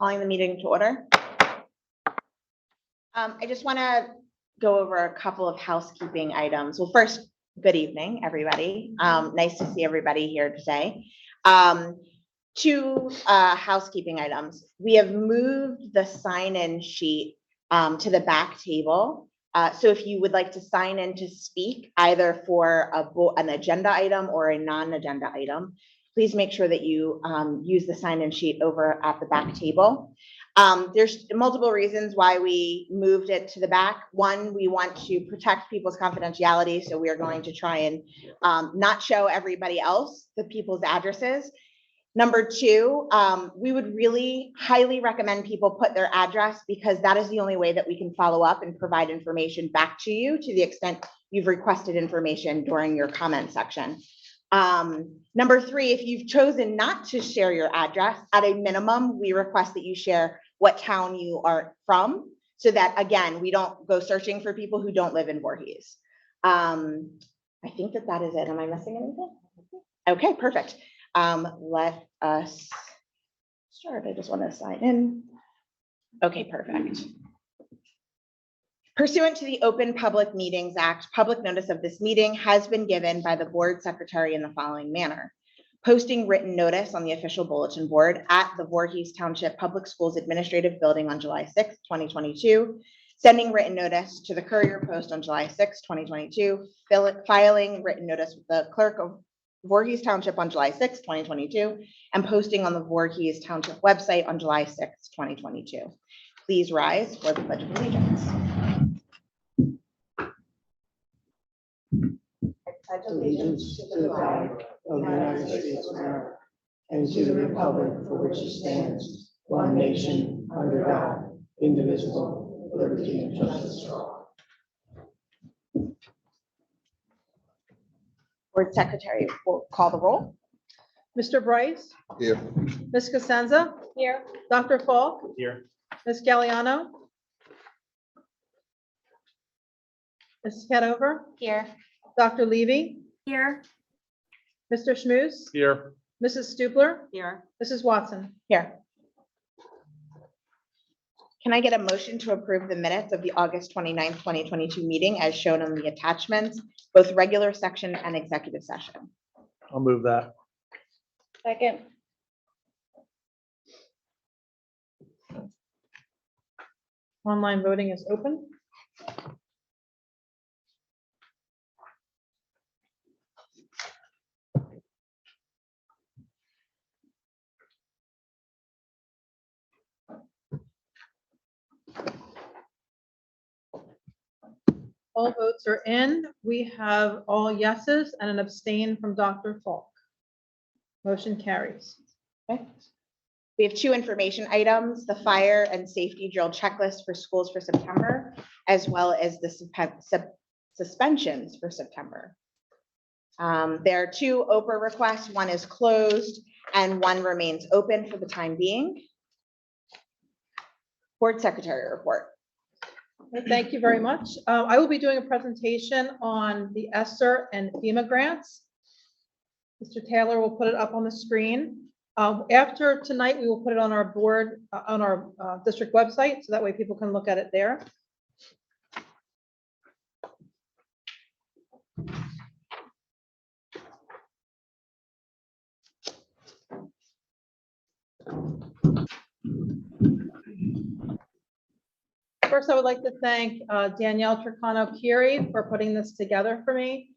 Calling the meeting to order. I just want to go over a couple of housekeeping items. Well, first, good evening, everybody. Nice to see everybody here today. Two housekeeping items. We have moved the sign-in sheet to the back table. So if you would like to sign in to speak either for an agenda item or a non-agenda item, please make sure that you use the sign-in sheet over at the back table. There's multiple reasons why we moved it to the back. One, we want to protect people's confidentiality, so we are going to try and not show everybody else the people's addresses. Number two, we would really highly recommend people put their address, because that is the only way that we can follow up and provide information back to you to the extent you've requested information during your comment section. Number three, if you've chosen not to share your address, at a minimum, we request that you share what town you are from, so that, again, we don't go searching for people who don't live in Voorhees. I think that is it. Am I missing anything? Okay, perfect. Let us start. I just want to sign in. Okay, perfect. Pursuant to the Open Public Meetings Act, public notice of this meeting has been given by the board secretary in the following manner: posting written notice on the official bulletin board at the Voorhees Township Public Schools Administrative Building on July 6, 2022, sending written notice to the Courier Post on July 6, 2022, filing written notice with the clerk of Voorhees Township on July 6, 2022, and posting on the Voorhees Township website on July 6, 2022. Please rise for the Pledge of Allegiance. Allegiance to the flag of the United States of America and to the republic for which it stands, one nation, under God, indivisible, with liberty and justice for all. Board Secretary will call the roll. Mr. Bryce? Here. Ms. Cosenza? Here. Dr. Falk? Here. Ms. Galliano? Ms. Cadover? Here. Dr. Levy? Here. Mr. Schmuse? Here. Mrs. Stupler? Here. Mrs. Watson? Here. Can I get a motion to approve the minutes of the August 29th, 2022 meeting as shown on the attachments, both regular section and executive session? I'll move that. Second. Online voting is open. All votes are in. We have all yeses and an abstain from Dr. Falk. Motion carries. Okay. We have two information items: the fire and safety drill checklist for schools for September, as well as the suspensions for September. There are two OPRA requests. One is closed and one remains open for the time being. Board Secretary report. Thank you very much. I will be doing a presentation on the Esser and Fema grants. Mr. Taylor will put it up on the screen. After tonight, we will put it on our board, on our district website, so that way people can look at it there. First, I would like to thank Danielle Tricano-Curie for putting this together for me.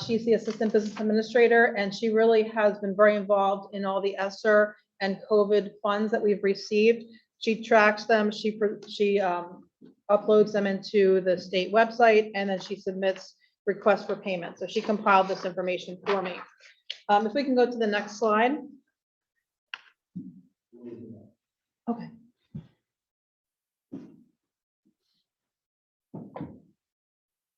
She's the Assistant Business Administrator, and she really has been very involved in all the Esser and COVID funds that we've received. She tracks them, she uploads them into the state website, and then she submits requests for payment. So she compiled this information for me. If we can go to the next slide. Okay.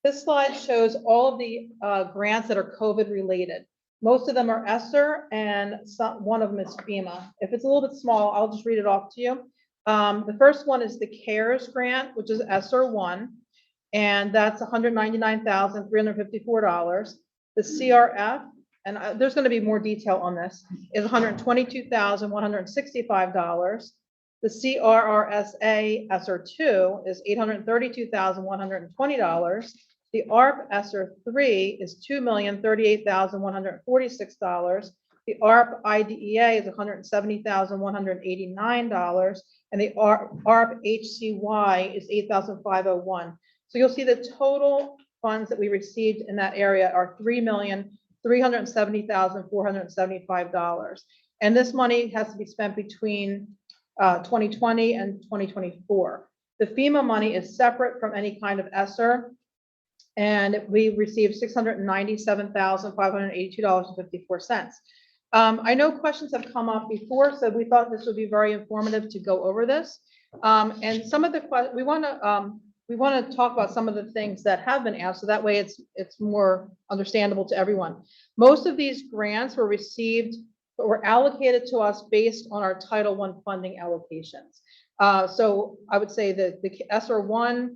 This slide shows all of the grants that are COVID related. Most of them are Esser and one of them is Fema. If it's a little bit small, I'll just read it off to you. The first one is the CARES grant, which is Esser 1, and that's $199,354. The CRF, and there's going to be more detail on this, is $122,165. The CRRSA Esser 2 is $832,120. The ARP Esser 3 is $2,038,146. The ARP IDEA is $170,189, and the ARP HCY is $8,501. So you'll see the total funds that we received in that area are $3,370,475. And this money has to be spent between 2020 and 2024. The FEMA money is separate from any kind of Esser, and we received $697,582.54. I know questions have come up before, so we thought this would be very informative to go over this. And some of the we want to talk about some of the things that have been asked, so that way it's more understandable to everyone. Most of these grants were allocated to us based on our Title I funding allocations. So I would say that the Esser 1,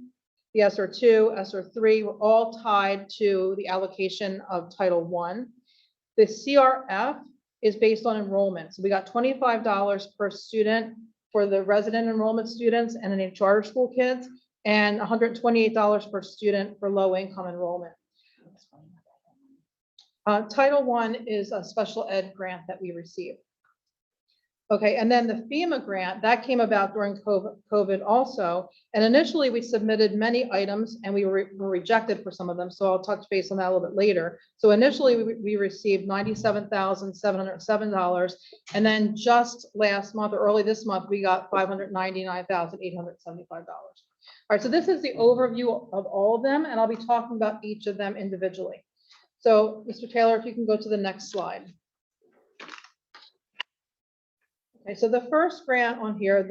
the Esser 2, Esser 3 were all tied to the allocation of Title I. The CRF is based on enrollment. So we got $25 per student for the resident enrollment students and any charter school kids, and $128 per student for low income enrollment. Title I is a special ed grant that we received. Okay, and then the FEMA grant, that came about during COVID also. And initially we submitted many items and we were rejected for some of them. So I'll touch base on that a little bit later. So initially we received $97,707. And then just last month or early this month, we got $599,875. All right, so this is the overview of all of them, and I'll be talking about each of them individually. So Mr. Taylor, if you can go to the next slide. Okay, so the first grant on here,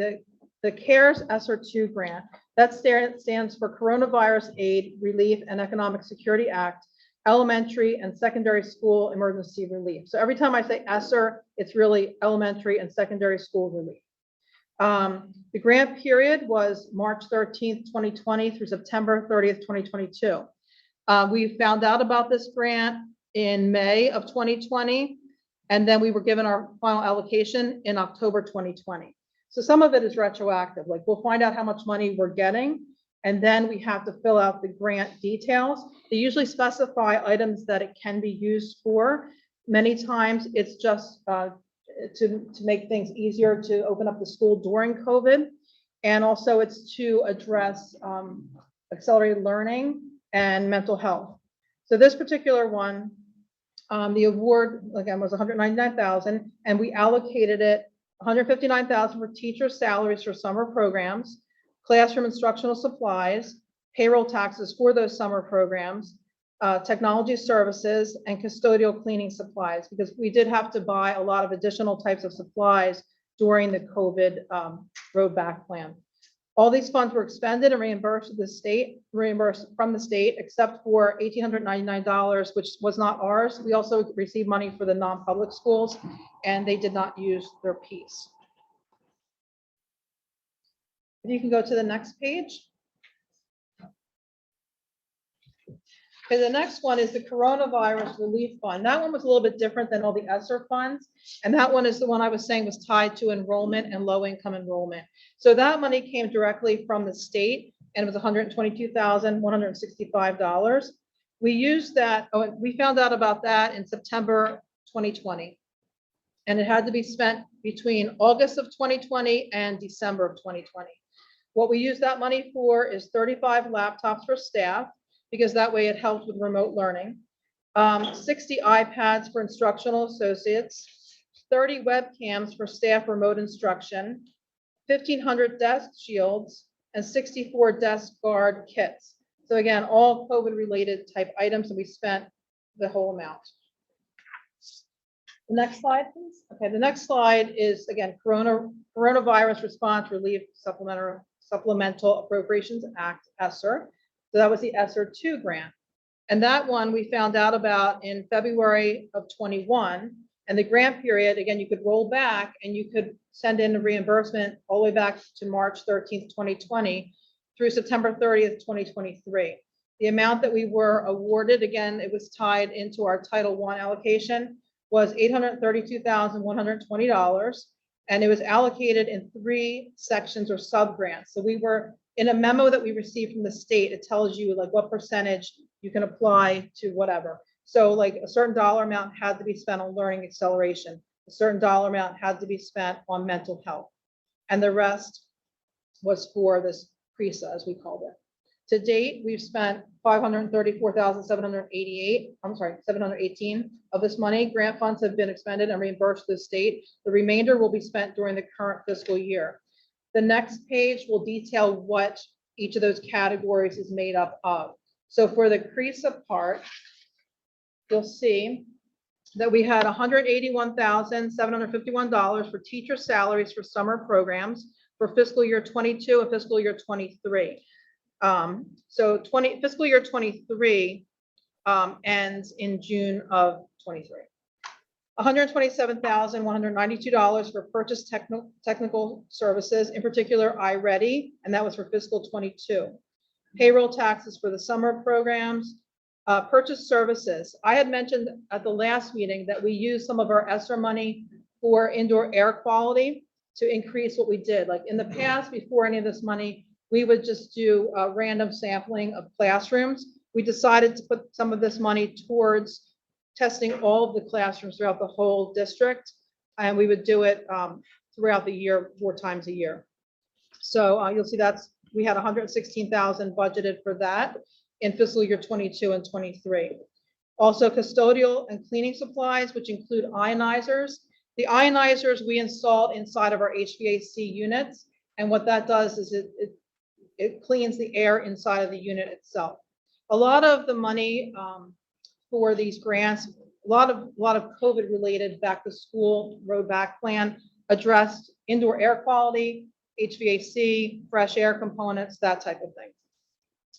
the CARES Esser 2 grant, that stands for Coronavirus Aid, Relief, and Economic Security Act, Elementary and Secondary School Emergency Relief. So every time I say Esser, it's really elementary and secondary school relief. The grant period was March 13th, 2020 through September 30th, 2022. We found out about this grant in May of 2020. And then we were given our final allocation in October 2020. So some of it is retroactive, like we'll find out how much money we're getting, and then we have to fill out the grant details. They usually specify items that it can be used for. Many times it's just to make things easier to open up the school during COVID. And also it's to address accelerated learning and mental health. So this particular one, the award again was $199,000, and we allocated it $159,000 for teacher salaries for summer programs, classroom instructional supplies, payroll taxes for those summer programs, technology services, and custodial cleaning supplies, because we did have to buy a lot of additional types of supplies during the COVID road back plan. All these funds were expended and reimbursed from the state, except for $1,899, which was not ours. We also received money for the non-public schools, and they did not use their piece. If you can go to the next page. Okay, the next one is the Coronavirus Relief Fund. That one was a little bit different than all the Esser funds. And that one is the one I was saying was tied to enrollment and low income enrollment. So that money came directly from the state, and it was $122,165. We used that, we found out about that in September 2020. And it had to be spent between August of 2020 and December of 2020. What we use that money for is 35 laptops for staff, because that way it helps with remote learning, 60 iPads for instructional associates, 30 webcams for staff remote instruction, 1,500 desk shields, and 64 desk guard kits. So again, all COVID-related type items, and we spent the whole amount. The next slide, please. Okay, the next slide is, again, Coronavirus Response Relief Supplemental Appropriations Act, Esser. So that was the Esser 2 grant. And that one we found out about in February of 21. And the grant period, again, you could roll back and you could send in a reimbursement all the way back to March 13th, 2020 through September 30th, 2023. The amount that we were awarded, again, it was tied into our Title I allocation, was $832,120. And it was allocated in 3 sections or sub-grants. So we were, in a memo that we received from the state, it tells you like what percentage you can apply to whatever. So like a certain dollar amount had to be spent on learning acceleration. A certain dollar amount had to be spent on mental health. And the rest was for this CRESA, as we called it. To date, we've spent $718 of this money. Grant funds have been expended and reimbursed to the state. The remainder will be spent during the current fiscal year. The next page will detail what each of those categories is made up of. So for the CRESA part, you'll see that we had $181,751 for teacher salaries for summer programs for fiscal year 22 and fiscal year 23. So fiscal year 23 ends in June of 23. $127,192 for purchase technical services, in particular iReady, and that was for fiscal 22. Payroll taxes for the summer programs, purchase services. I had mentioned at the last meeting that we used some of our Esser money for indoor air quality to increase what we did. Like in the past, before any of this money, we would just do a random sampling of classrooms. We decided to put some of this money towards testing all of the classrooms throughout the whole district. And we would do it throughout the year, 4 times a year. So you'll see we had $116,000 budgeted for that in fiscal year 22 and 23. Also custodial and cleaning supplies, which include ionizers. The ionizers we installed inside of our HVAC units. And what that does is it cleans the air inside of the unit itself. A lot of the money for these grants, a lot of COVID related back to school road back plan addressed indoor air quality, HVAC, fresh air components, that type of thing.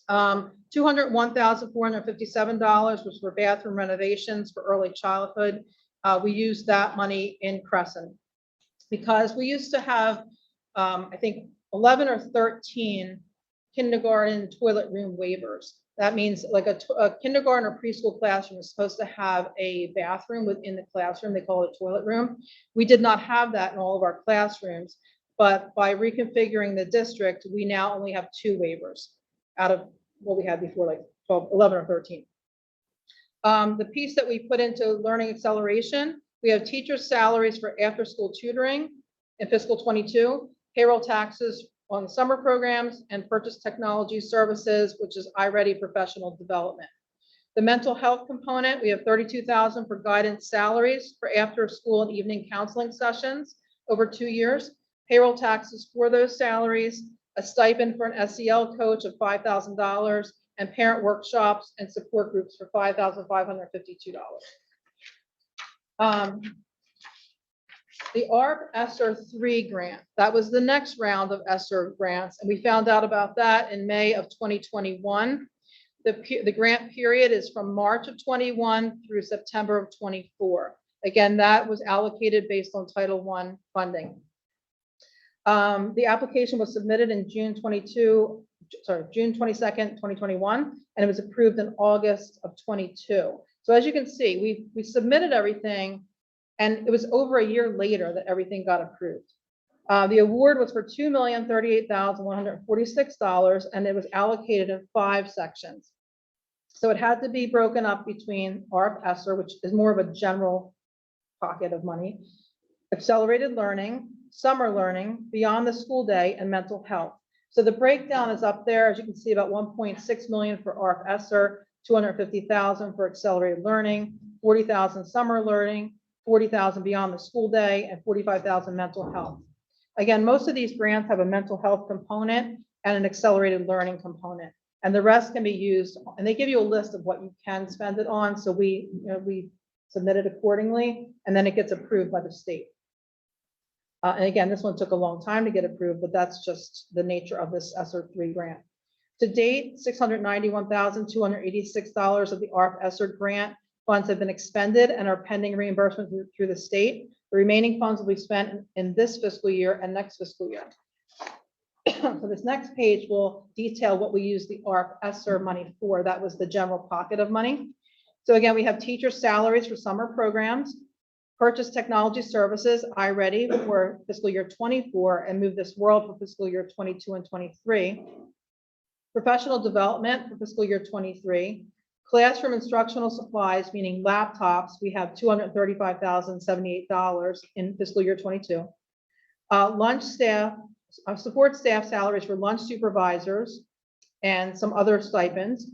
$201,457 was for bathroom renovations for early childhood. We used that money in Crescent because we used to have, I think, 11 or 13 kindergarten toilet room waivers. That means like a kindergarten or preschool classroom is supposed to have a bathroom within the classroom. They call it a toilet room. We did not have that in all of our classrooms, but by reconfiguring the district, we now only have 2 waivers out of what we had before, like 11 or 13. The piece that we put into learning acceleration, we have teacher salaries for after school tutoring in fiscal 22, payroll taxes on the summer programs, and purchase technology services, which is iReady professional development. The mental health component, we have $32,000 for guidance salaries for after school and evening counseling sessions over 2 years, payroll taxes for those salaries, a stipend for an SEL coach of $5,000, and parent workshops and support groups for $5,552. The Arb Esser 3 grant, that was the next round of Esser grants, and we found out about that in May of 2021. The grant period is from March of 21 through September of 24. Again, that was allocated based on Title I funding. The application was submitted in June 22nd, 2021, and it was approved in August of 22. So as you can see, we submitted everything, and it was over a year later that everything got approved. The award was for $2,038,146, and it was allocated in 5 sections. So it had to be broken up between Arb Esser, which is more of a general pocket of money, accelerated learning, summer learning, beyond the school day, and mental health. So the breakdown is up there. As you can see, about $1.6 million for Arb Esser, $250,000 for accelerated learning, $40,000 summer learning, $40,000 beyond the school day, and $45,000 mental health. Again, most of these grants have a mental health component and an accelerated learning component, and the rest can be used, and they give you a list of what you can spend it on. So we submit it accordingly, and then it gets approved by the state. And again, this one took a long time to get approved, but that's just the nature of this Esser 3 grant. To date, $691,286 of the Arb Esser grant funds have been expended and are pending reimbursement through the state. The remaining funds will be spent in this fiscal year and next fiscal year. So this next page will detail what we use the Arb Esser money for. That was the general pocket of money. So again, we have teacher salaries for summer programs, Purchase technology services, iReady for fiscal year 24 and Move This World for fiscal year 22 and 23. Professional development for fiscal year 23. Classroom instructional supplies, meaning laptops, we have $235,078 in fiscal year 22. Lunch staff, support staff salaries for lunch supervisors and some other stipends,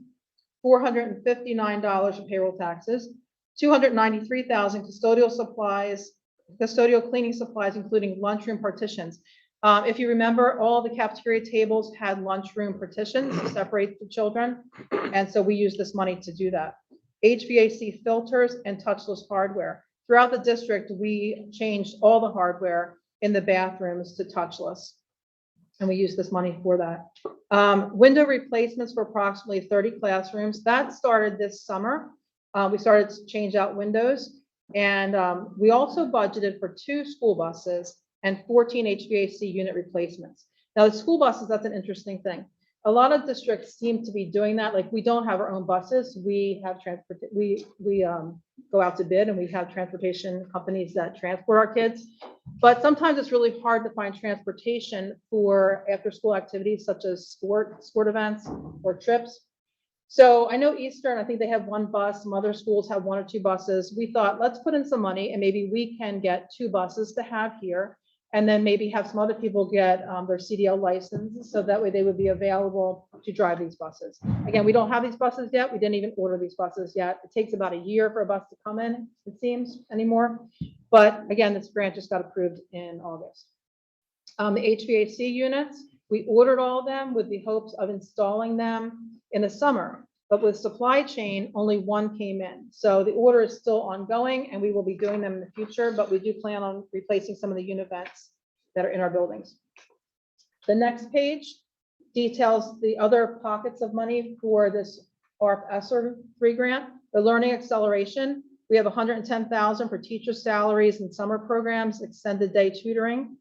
$459 for payroll taxes, $293,000 custodial supplies, custodial cleaning supplies, including lunchroom partitions. If you remember, all the cafeteria tables had lunchroom partitions to separate the children, and so we use this money to do that. HVAC filters and touchless hardware. Throughout the district, we changed all the hardware in the bathrooms to touchless, and we use this money for that. Window replacements for approximately 30 classrooms. That started this summer. We started to change out windows, and we also budgeted for 2 school buses and 14 HVAC unit replacements. Now, the school buses, that's an interesting thing. A lot of districts seem to be doing that. Like, we don't have our own buses. We have go out to bid, and we have transportation companies that transport our kids. But sometimes it's really hard to find transportation for after-school activities such as sport events or trips. So I know Eastern, I think they have 1 bus. Some other schools have 1 or 2 buses. We thought, let's put in some money and maybe we can get 2 buses to have here, and then maybe have some other people get their CDL licenses, so that way they would be available to drive these buses. Again, we don't have these buses yet. We didn't even order these buses yet. It takes about a year for a bus to come in, it seems, anymore. But again, this grant just got approved in August. The HVAC units, we ordered all of them with the hopes of installing them in the summer, but with supply chain, only 1 came in. So the order is still ongoing, and we will be doing them in the future, but we do plan on replacing some of the unit vents that are in our buildings. The next page details the other pockets of money for this Arb Esser 3 grant. The learning acceleration, we have $110,000 for teacher salaries and summer programs, extended day tutoring,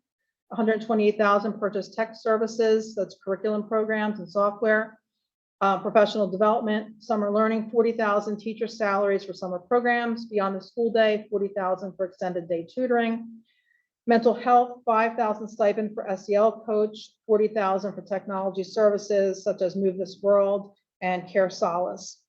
$128,000 purchase tech services, that's curriculum programs and software. Professional development, summer learning, $40,000 teacher salaries for summer programs, beyond the school day, $40,000 for extended day tutoring. Mental health, $5,000 stipend for SEL coach, $40,000 for technology services such as Move This World and Care Solace.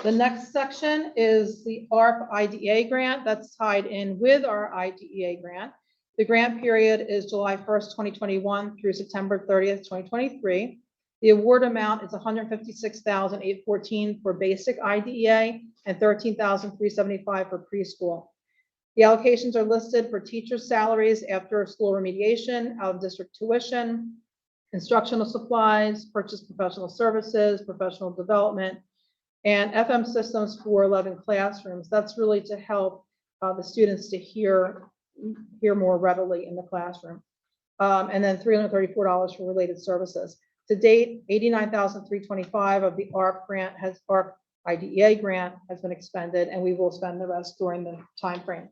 The next section is the ARP IDEA grant that's tied in with our IDEA grant. The grant period is July 1st, 2021 through September 30th, 2023. The award amount is $156,814 for basic IDEA and $13,375 for preschool. The allocations are listed for teacher salaries, after school remediation, out of district tuition, instructional supplies, purchase professional services, professional development, and FM systems for 11 classrooms. That's really to help the students to hear more readily in the classroom. And then $334 for related services. To date, $89,325 of the ARP IDEA grant has been expended, and we will spend the rest during the time frame.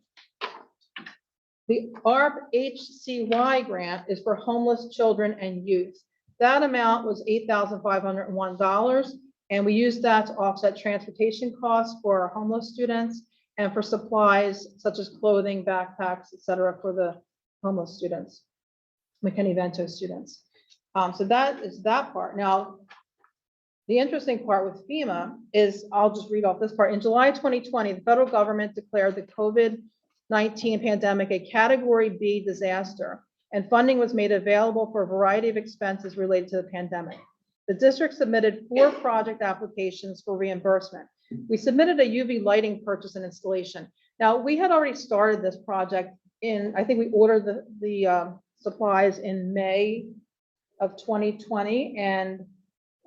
The Arb Hcy Grant is for homeless children and youth. That amount was $8,501, and we used that to offset transportation costs for our homeless students and for supplies such as clothing, backpacks, etc., for the homeless students, McKinney-Vento students. So that is that part. Now, the interesting part with FEMA is, I'll just read off this part. In July 2020, the federal government declared the COVID-19 pandemic a Category B disaster, and funding was made available for a variety of expenses related to the pandemic. The district submitted 4 project applications for reimbursement. We submitted a UV lighting purchase and installation. Now, we had already started this project I think we ordered the supplies in May of 2020, and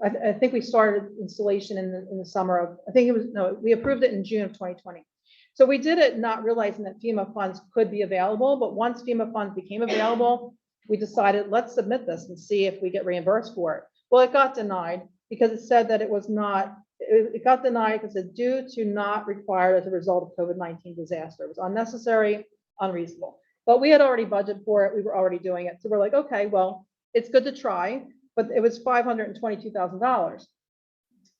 I think we started installation in the summer of, we approved it in June of 2020. So we did it not realizing that FEMA funds could be available, but once FEMA funds became available, we decided, let's submit this and see if we get reimbursed for it. Well, it got denied because it said that it was not, it got denied because it's due to not required as a result of COVID-19 disaster. It was unnecessary, unreasonable. But we had already budgeted for it. We were already doing it. So we're like, okay, well, it's good to try, but it was $522,000.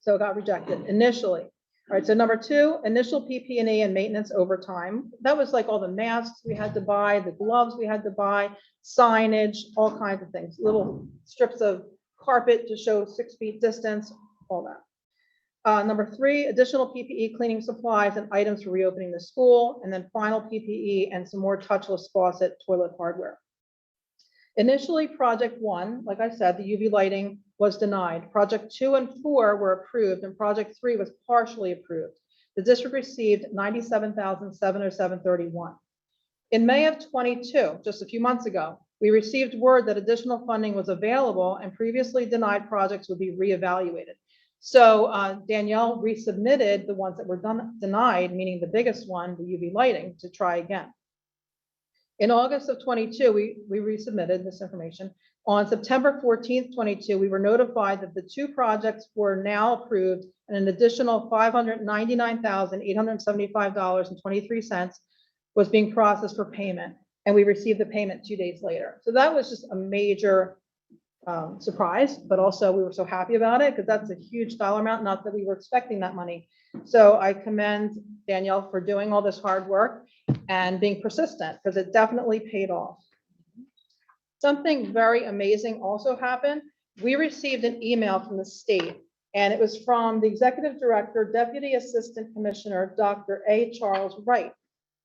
So it got rejected initially. All right, so number 2, initial PP&E and maintenance overtime. That was like all the masks we had to buy, the gloves we had to buy, signage, all kinds of things, little strips of carpet to show 6 feet distance, all that. Number 3, additional PPE cleaning supplies and items for reopening the school, and then final PPE and some more touchless faucet toilet hardware. Initially, project 1, like I said, the UV lighting was denied. Project 2 and 4 were approved, and project 3 was partially approved. The district received $97,707.31. In May of 22, just a few months ago, we received word that additional funding was available and previously denied projects would be reevaluated. So Danielle resubmitted the ones that were denied, meaning the biggest one, the UV lighting, to try again. In August of 22, we resubmitted this information. On September 14th, 22, we were notified that the 2 projects were now approved and an additional $599,875.23 was being processed for payment. And we received the payment 2 days later. So that was just a major surprise, but also we were so happy about it because that's a huge dollar amount, not that we were expecting that money. So I commend Danielle for doing all this hard work and being persistent because it definitely paid off. Something very amazing also happened. We received an email from the state, and it was from the Executive Director, Deputy Assistant Commissioner, Dr. A. Charles Wright.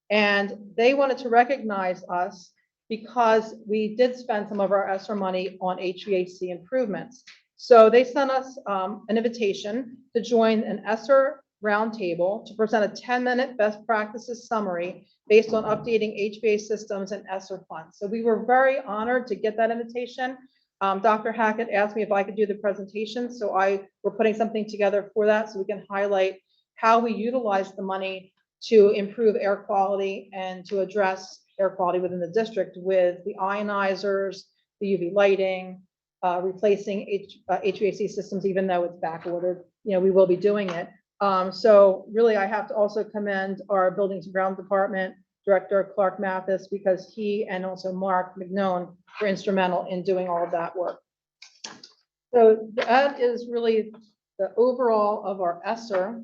And they wanted to recognize us because we did spend some of our Esser money on HVAC improvements. So they sent us an invitation to join an Esser roundtable to present a 10-minute best practices summary based on updating HVAC systems and Esser funds. So we were very honored to get that invitation. Dr. Hackett asked me if I could do the presentation. So we're putting something together for that so we can highlight how we utilize the money to improve air quality and to address air quality within the district with the ionizers, the UV lighting, replacing HVAC systems, even though it's back ordered. You know, we will be doing it. So really, I have to also commend our Buildings and Grounds Department Director, Clark Mathis, because he and also Mark McNone were instrumental in doing all of that work. So that is really the overall of our Esser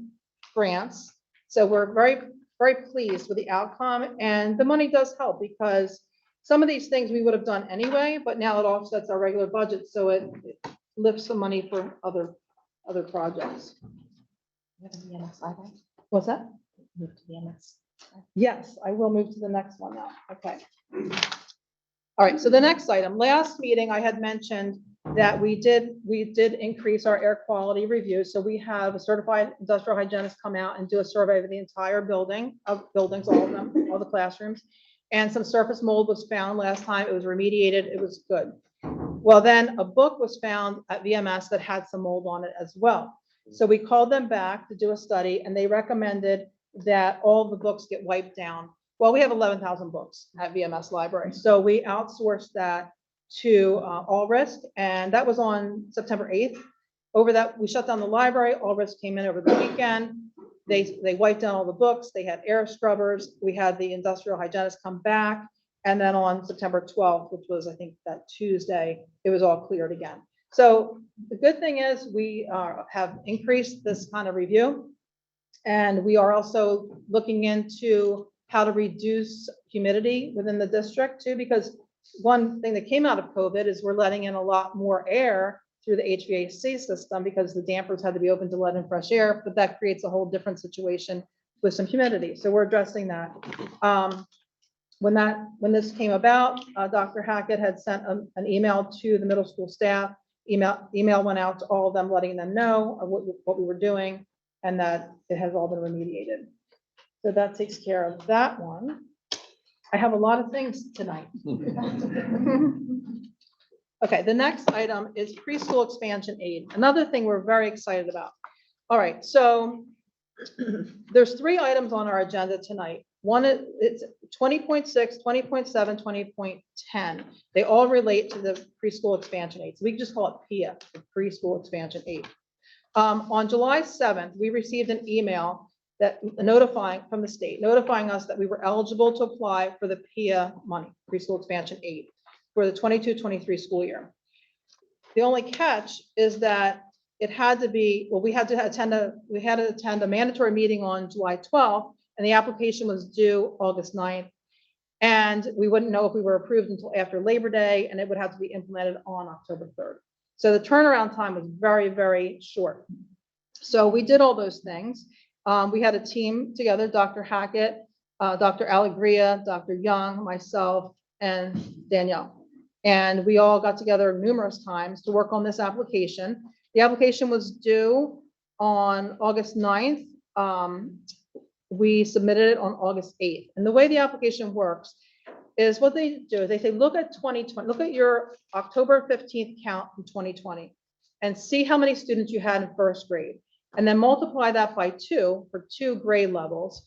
grants. So we're very, very pleased with the outcome, and the money does help because some of these things we would have done anyway, but now it offsets our regular budget, so it lifts the money for other projects. What's that? Move to the MS. Yes, I will move to the next one now. Okay. All right, so the next item, last meeting, I had mentioned that we did increase our air quality review. So we have a certified industrial hygienist come out and do a survey of the entire buildings, all of them, all the classrooms. And some surface mold was found last time. It was remediated. It was good. Well, then a book was found at VMS that had some mold on it as well. So we called them back to do a study, and they recommended that all the books get wiped down. Well, we have 11,000 books at VMS Library. So we outsourced that to All Risk, and that was on September 8th. Over that, we shut down the library. All Risk came in over the weekend. They wiped down all the books. They had air scrubbers. We had the industrial hygienist come back. And then on September 12th, which was, I think, that Tuesday, it was all cleared again. So the good thing is we have increased this kind of review. And we are also looking into how to reduce humidity within the district too, because one thing that came out of COVID is we're letting in a lot more air through the HVAC system because the dampers had to be open to let in fresh air, but that creates a whole different situation with some humidity. So we're addressing that. When this came about, Dr. Hackett had sent an email to the middle school staff. Email went out to all of them, letting them know of what we were doing and that it has all been remediated. So that takes care of that one. I have a lot of things tonight. Okay, the next item is Preschool Expansion Aid. Another thing we're very excited about. All right, so there's 3 items on our agenda tonight. One is it's 20.6, 20.7, 20.10. They all relate to the Preschool Expansion Aid. So we can just call it PIA, the Preschool Expansion Aid. On July 7th, we received an email that notifying from the state, notifying us that we were eligible to apply for the PIA money, Preschool Expansion Aid, for the 22-23 school year. The only catch is that it had to be, well, we had to attend a mandatory meeting on July 12th, and the application was due August 9th. And we wouldn't know if we were approved until after Labor Day, and it would have to be implemented on October 3rd. So the turnaround time was very, very short. So we did all those things. We had a team together, Dr. Hackett, Dr. Allegria, Dr. Young, myself, and Danielle. And we all got together numerous times to work on this application. The application was due on August 9th. We submitted it on August 8th. And the way the application works is what they do is they say, look at 2020, look at your October 15th count from 2020 and see how many students you had in first grade. And then multiply that by 2 for 2 grade levels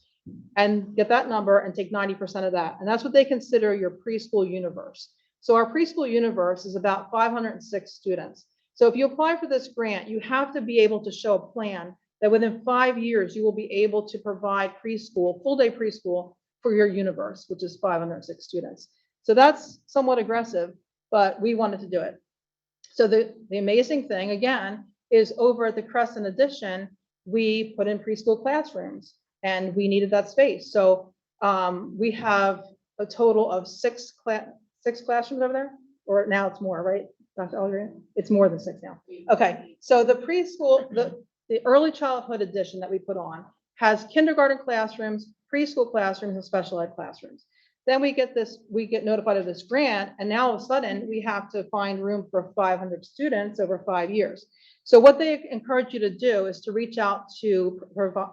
and get that number and take 90% of that. And that's what they consider your preschool universe. So our preschool universe is about 506 students. So if you apply for this grant, you have to be able to show a plan that within 5 years, you will be able to provide preschool, full day preschool for your universe, which is 506 students. So that's somewhat aggressive, but we wanted to do it. So the amazing thing, again, is over at the Crescent Addition, we put in preschool classrooms and we needed that space. So we have a total of 6 classrooms over there, or now it's more, right? Dr. Allegria? It's more than 6 now. Okay, so the preschool, the early childhood edition that we put on has kindergarten classrooms, preschool classrooms, and special ed classrooms. Then we get notified of this grant, and now all of a sudden we have to find room for 500 students over 5 years. So what they encourage you to do is to reach out to,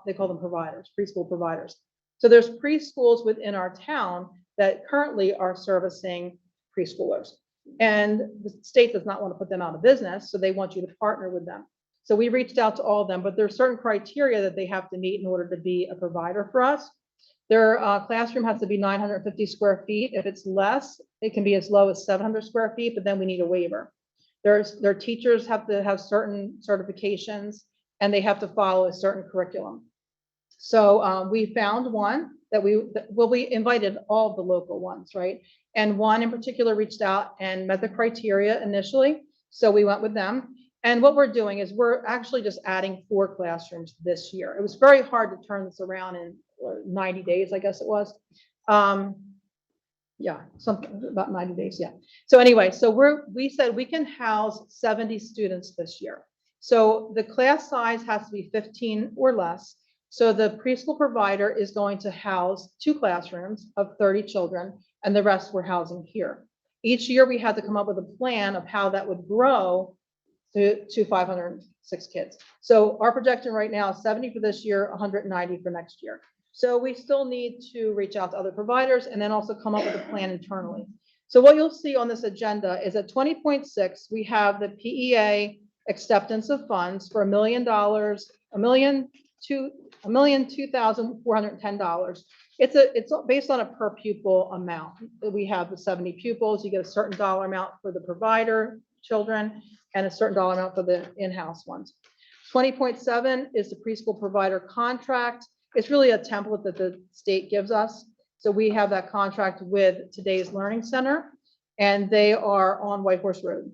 they call them providers, preschool providers. So there's preschools within our town that currently are servicing preschoolers. And the state does not want to put them out of business, so they want you to partner with them. So we reached out to all of them, but there's certain criteria that they have to meet in order to be a provider for us. Their classroom has to be 950 square feet. If it's less, it can be as low as 700 square feet, but then we need a waiver. Their teachers have to have certain certifications and they have to follow a certain curriculum. So we found one that we invited all the local ones, right? And one in particular reached out and met the criteria initially. So we went with them. And what we're doing is we're actually just adding 4 classrooms this year. It was very hard to turn this around in 90 days, I guess it was. Yeah, something about 90 days, yeah. So anyway, so we said we can house 70 students this year. So the class size has to be 15 or less. So the preschool provider is going to house 2 classrooms of 30 children, and the rest we're housing here. Each year we had to come up with a plan of how that would grow to 506 kids. So our projection right now is 70 for this year, 190 for next year. So we still need to reach out to other providers and then also come up with a plan internally. So what you'll see on this agenda is at 20.6, we have the PEA acceptance of funds for $1 million, $1,02,410. It's based on a per pupil amount. We have the 70 pupils. You get a certain dollar amount for the provider children and a certain dollar amount for the in-house ones. 20.7 is the preschool provider contract. It's really a template that the state gives us. So we have that contract with Today's Learning Center, and they are on White Horse Road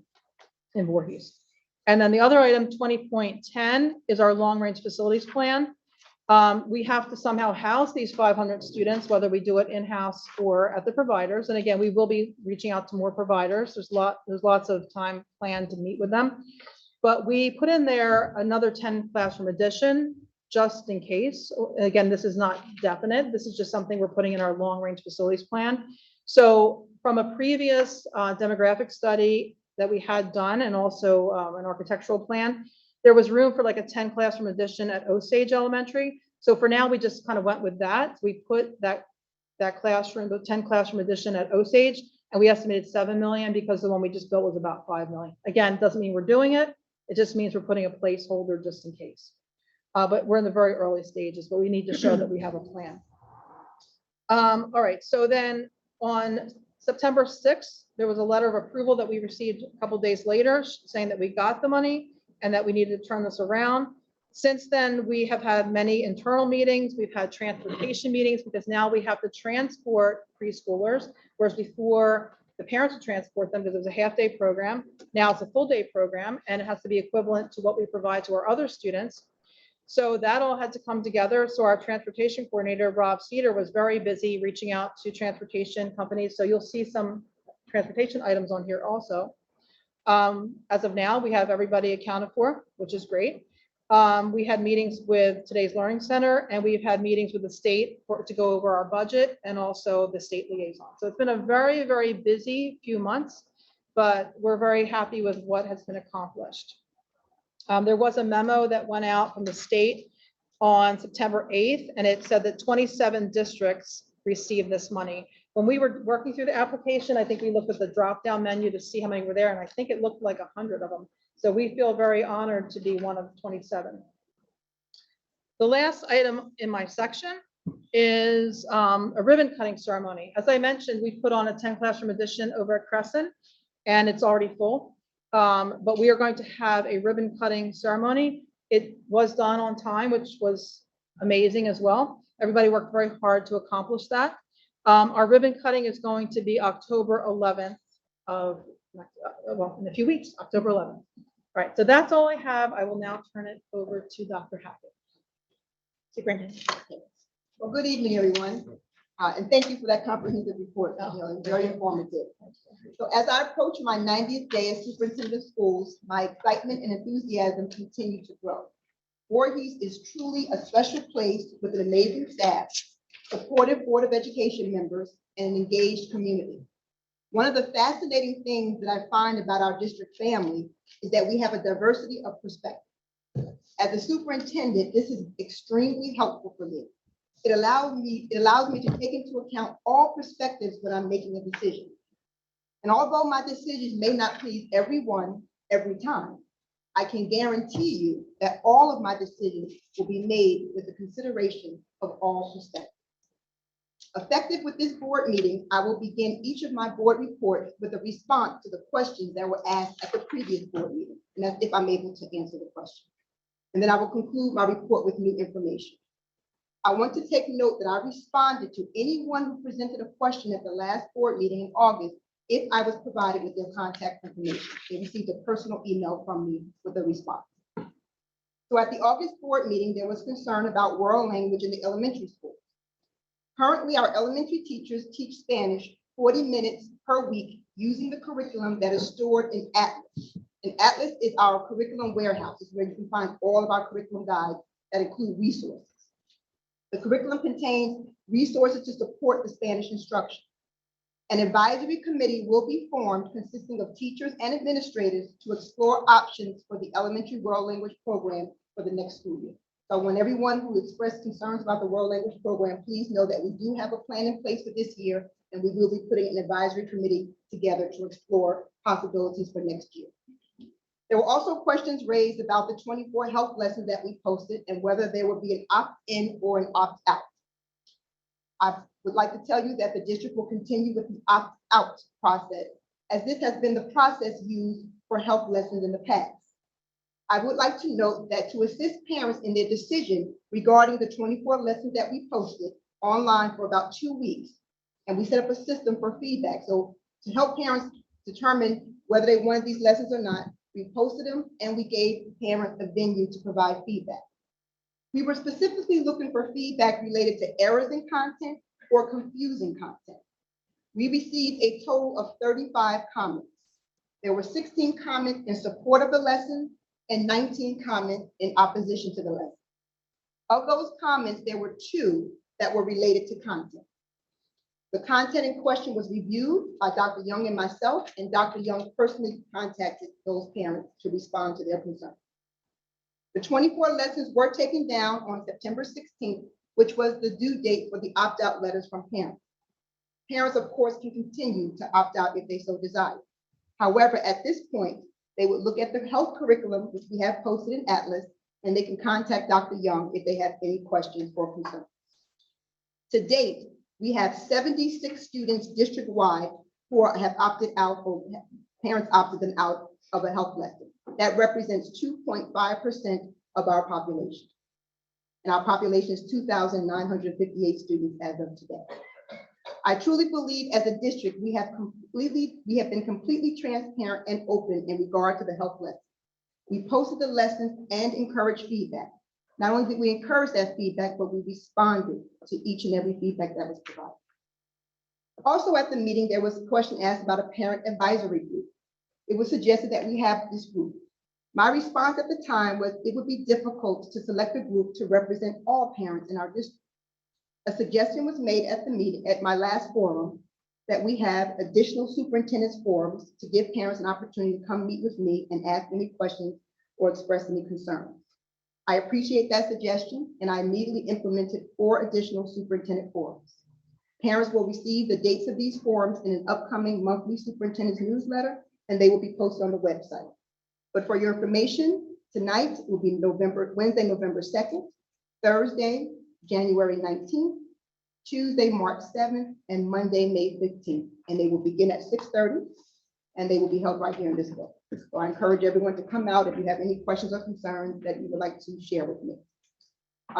in Voorhees. And then the other item, 20.10, is our long-range facilities plan. We have to somehow house these 500 students, whether we do it in-house or at the providers. And again, we will be reaching out to more providers. There's lots of time planned to meet with them. But we put in there another 10 classroom addition, just in case. Again, this is not definite. This is just something we're putting in our long-range facilities plan. So from a previous demographic study that we had done, and also an architectural plan, there was room for like a 10 classroom addition at Osage Elementary. So for now, we just kind of went with that. We put that classroom, the 10 classroom addition at Osage, and we estimated 7 million because the one we just built was about 5 million. Again, doesn't mean we're doing it. It just means we're putting a placeholder just in case. But we're in the very early stages, but we need to show that we have a plan. All right, so then on September 6th, there was a letter of approval that we received a couple days later saying that we got the money and that we needed to turn this around. Since then, we have had many internal meetings. We've had transportation meetings because now we have to transport preschoolers, whereas before the parents to transport them because it was a half-day program. Now it's a full-day program, and it has to be equivalent to what we provide to our other students. So that all had to come together. So our transportation coordinator, Rob Cedar, was very busy reaching out to transportation companies. So you'll see some transportation items on here also. As of now, we have everybody accounted for, which is great. We had meetings with Today's Learning Center, and we've had meetings with the state to go over our budget and also the state liaison. So it's been a very, very busy few months, but we're very happy with what has been accomplished. There was a memo that went out from the state on September 8th, and it said that 27 districts received this money. When we were working through the application, I think we looked at the drop-down menu to see how many were there, and I think it looked like 100 of them. So we feel very honored to be one of 27. The last item in my section is a ribbon cutting ceremony. As I mentioned, we put on a 10 classroom edition over at Crescent, and it's already full. But we are going to have a ribbon cutting ceremony. It was done on time, which was amazing as well. Everybody worked very hard to accomplish that. Our ribbon cutting is going to be October 11th of, well, in a few weeks, October 11th. All right, so that's all I have. I will now turn it over to Dr. Hackett. Superintendent. Well, good evening, everyone. And thank you for that comprehensive report. Very informative. So as I approach my 90th day as superintendent of schools, my excitement and enthusiasm continue to grow. Voorhees is truly a special place with an amazing staff, supportive Board of Education members, and an engaged community. One of the fascinating things that I find about our district family is that we have a diversity of perspective. As a superintendent, this is extremely helpful for me. It allows me to take into account all perspectives when I'm making a decision. And although my decisions may not please everyone every time, I can guarantee you that all of my decisions will be made with the consideration of all perspectives. Effective with this board meeting, I will begin each of my board reports with a response to the questions that were asked at the previous board meeting, and that's if I'm able to answer the question. And then I will conclude my report with new information. I want to take note that I responded to anyone who presented a question at the last board meeting in August if I was provided with their contact information. They received a personal email from me with a response. So at the August board meeting, there was concern about world language in the elementary school. Currently, our elementary teachers teach Spanish 40 minutes per week using the curriculum that is stored in Atlas. And Atlas is our curriculum warehouse. It's where you can find all of our curriculum guides that include resources. The curriculum contains resources to support the Spanish instruction. An advisory committee will be formed consisting of teachers and administrators to explore options for the elementary world language program for the next school year. So when everyone who expressed concerns about the world language program, please know that we do have a plan in place for this year, and we will be putting an advisory committee together to explore possibilities for next year. There were also questions raised about the 24 health lessons that we posted and whether there would be an opt-in or an opt-out. I would like to tell you that the district will continue with the opt-out process, as this has been the process used for health lessons in the past. I would like to note that to assist parents in their decision regarding the 24 lessons that we posted online for about 2 weeks, and we set up a system for feedback. So to help parents determine whether they wanted these lessons or not, we posted them and we gave parents a venue to provide feedback. We were specifically looking for feedback related to errors in content or confusing content. We received a total of 35 comments. There were 16 comments in support of the lesson and 19 comments in opposition to the lesson. Of those comments, there were 2 that were related to content. The content in question was reviewed by Dr. Young and myself, and Dr. Young personally contacted those parents to respond to their concerns. The 24 lessons were taken down on September 16th, which was the due date for the opt-out letters from parents. Parents, of course, can continue to opt out if they so desire. However, at this point, they would look at the health curriculum, which we have posted in Atlas, and they can contact Dr. Young if they have any questions or concerns. To date, we have 76 students district-wide who have opted out, or parents opted them out of a health lesson. That represents 2.5% of our population. And our population is 2,958 students as of today. I truly believe as a district, we have been completely transparent and open in regard to the health lesson. We posted the lessons and encouraged feedback. Not only did we encourage that feedback, but we responded to each and every feedback that was provided. Also at the meeting, there was a question asked about a parent advisory group. It was suggested that we have this group. My response at the time was it would be difficult to select a group to represent all parents in our district. A suggestion was made at the meeting, at my last forum, that we have additional superintendent's forums to give parents an opportunity to come meet with me and ask any questions or express any concerns. I appreciate that suggestion, and I immediately implemented 4 additional superintendent forums. Parents will receive the dates of these forums in an upcoming monthly superintendent's newsletter, and they will be posted on the website. But for your information, tonight will be Wednesday, November 2nd, Thursday, January 19th, Tuesday, March 7th, and Monday, May 15th. And they will begin at 6:30, and they will be held right here in this building. So I encourage everyone to come out if you have any questions or concerns that you would like to share with me.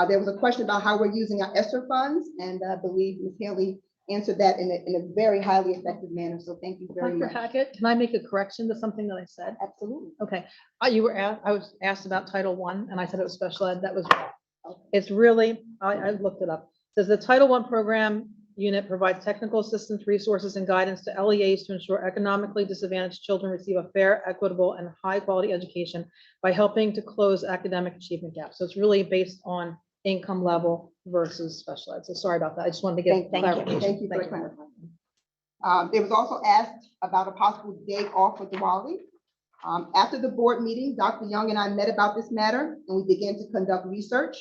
There was a question about how we're using our Esser funds, and I believe Ms. Haley answered that in a very highly effective manner. So thank you very Dr. much. Hackett, can I make a correction to something that I said? Absolutely. Okay, I was asked about Title I, and I said it was special ed. That was wrong. It's really, I looked it up. It says the Title I program unit provides technical assistance, resources, and guidance to LEAs to ensure economically disadvantaged children receive a fair, equitable, and high-quality education by helping to close academic achievement gaps. So it's really based on income level versus special ed. So sorry about that. I just wanted to get clarification. Thank you for clarifying. There was also asked about a possible day off for Diwali. After the board meeting, Dr. Young and I met about this matter, and we began to conduct research.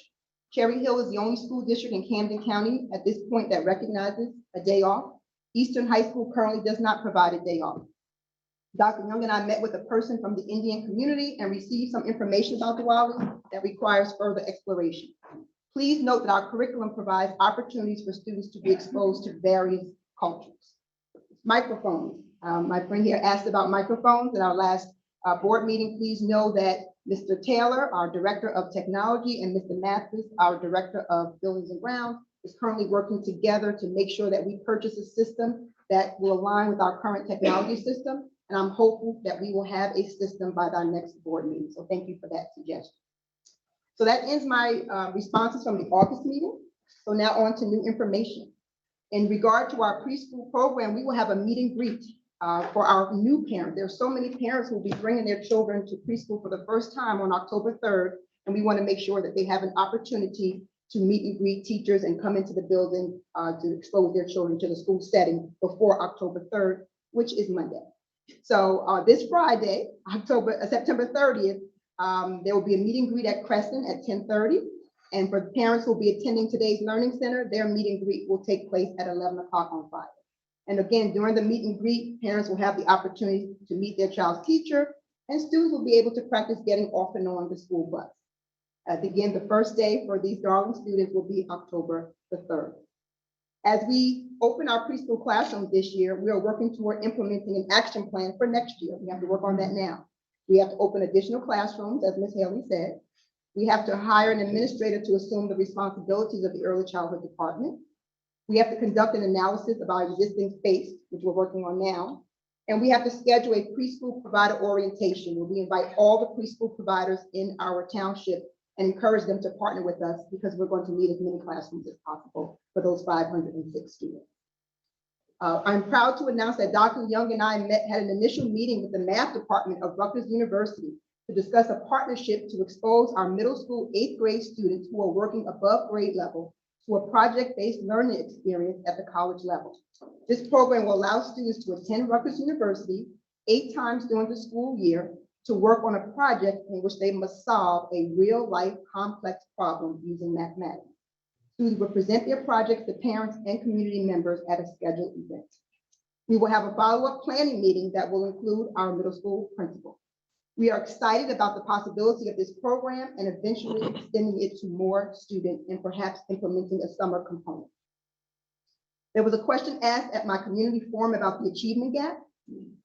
Cherry Hill is the only school district in Camden County at this point that recognizes a day off. Eastern High School currently does not provide a day off. Dr. Young and I met with a person from the Indian community and received some information about Diwali that requires further exploration. Please note that our curriculum provides opportunities for students to be exposed to various cultures. Microphones. My friend here asked about microphones at our last board meeting. Please know that Mr. Taylor, our Director of Technology, and Mr. Mathis, our Director of Buildings and Grounds, is currently working together to make sure that we purchase a system that will align with our current technology system. And I'm hopeful that we will have a system by our next board meeting. So thank you for that suggestion. So that ends my responses from the August meeting. So now on to new information. In regard to our preschool program, we will have a meet and greet for our new parents. There are so many parents who will be bringing their children to preschool for the first time on October 3rd. And we want to make sure that they have an opportunity to meet and greet teachers and come into the building to expose their children to the school setting before October 3rd, which is Monday. So this Friday, September 30th, there will be a meet and greet at Crescent at 10:30. And for the parents who will be attending today's Learning Center, their meet and greet will take place at 11 o'clock on Friday. And again, during the meet and greet, parents will have the opportunity to meet their child's teacher, and students will be able to practice getting off and on the school bus. Again, the first day for these darling students will be October the 3rd. As we open our preschool classrooms this year, we are working toward implementing an action plan for next year. We have to work on that now. We have to open additional classrooms, as Ms. Haley said. We have to hire an administrator to assume the responsibilities of the early childhood department. We have to conduct an analysis of our existing space, which we're working on now. And we have to schedule a preschool provider orientation where we invite all the preschool providers in our township and encourage them to partner with us because we're going to need as many classrooms as possible for those 506 students. I'm proud to announce that Dr. Young and I had an initial meeting with the math department of Rutgers University to discuss a partnership to expose our middle school 8th grade students who are working above grade level to a project-based learning experience at the college level. This program will allow students to attend Rutgers University 8 times during the school year to work on a project in which they must solve a real-life complex problem using mathematics. Students will present their projects to parents and community members at a scheduled event. We will have a follow-up planning meeting that will include our middle school principal. We are excited about the possibility of this program and eventually extending it to more students and perhaps implementing a summer component. There was a question asked at my community forum about the achievement gap.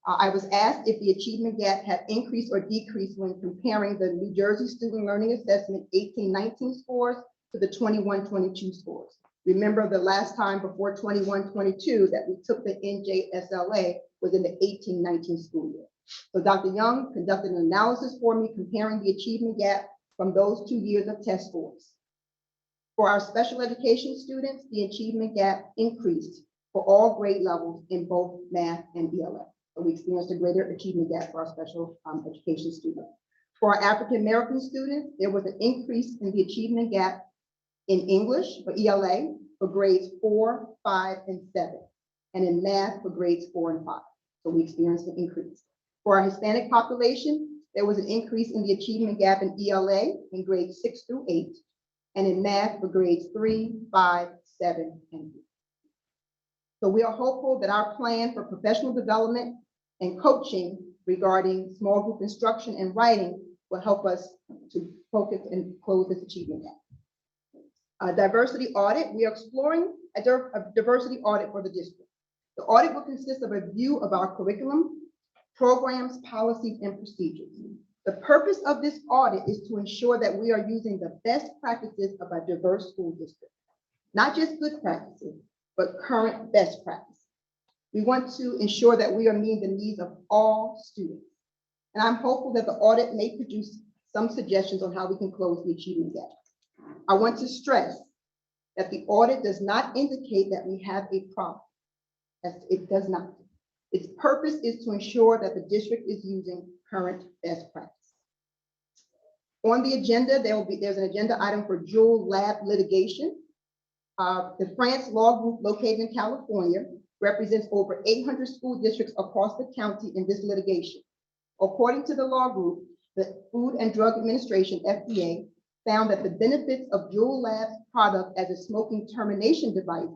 I was asked if the achievement gap had increased or decreased when comparing the New Jersey Student Learning Assessment 18-19 scores to the 21-22 scores. Remember the last time before 21-22 that we took the NJSLA was in the 18-19 school year. So Dr. Young conducted an analysis for me comparing the achievement gap from those 2 years of test scores. For our special education students, the achievement gap increased for all grade levels in both math and ELA. So we experienced a greater achievement gap for our special education students. For our African American students, there was an increase in the achievement gap in English for ELA for grades 4, 5, and 7, and in math for grades 4 and 5. So we experienced an increase. For our Hispanic population, there was an increase in the achievement gap in ELA in grades 6 through 8, and in math for grades 3, 5, 7, and 8. So we are hopeful that our plan for professional development and coaching regarding small group instruction and writing will help us to focus and close this achievement gap. Diversity audit, we are exploring a diversity audit for the district. The audit will consist of a view of our curriculum, programs, policies, and procedures. The purpose of this audit is to ensure that we are using the best practices of a diverse school district. Not just good practices, but current best practice. We want to ensure that we are meeting the needs of all students. And I'm hopeful that the audit may produce some suggestions on how we can close the achievement gap. I want to stress that the audit does not indicate that we have a problem. It does not. Its purpose is to ensure that the district is using current best practice. On the agenda, there's an agenda item for Jewel Lab litigation. The France Law Group located in California represents over 800 school districts across the county in this litigation. According to the law group, the Food and Drug Administration, FDA, found that the benefits of Jewel Lab's product as a smoking termination device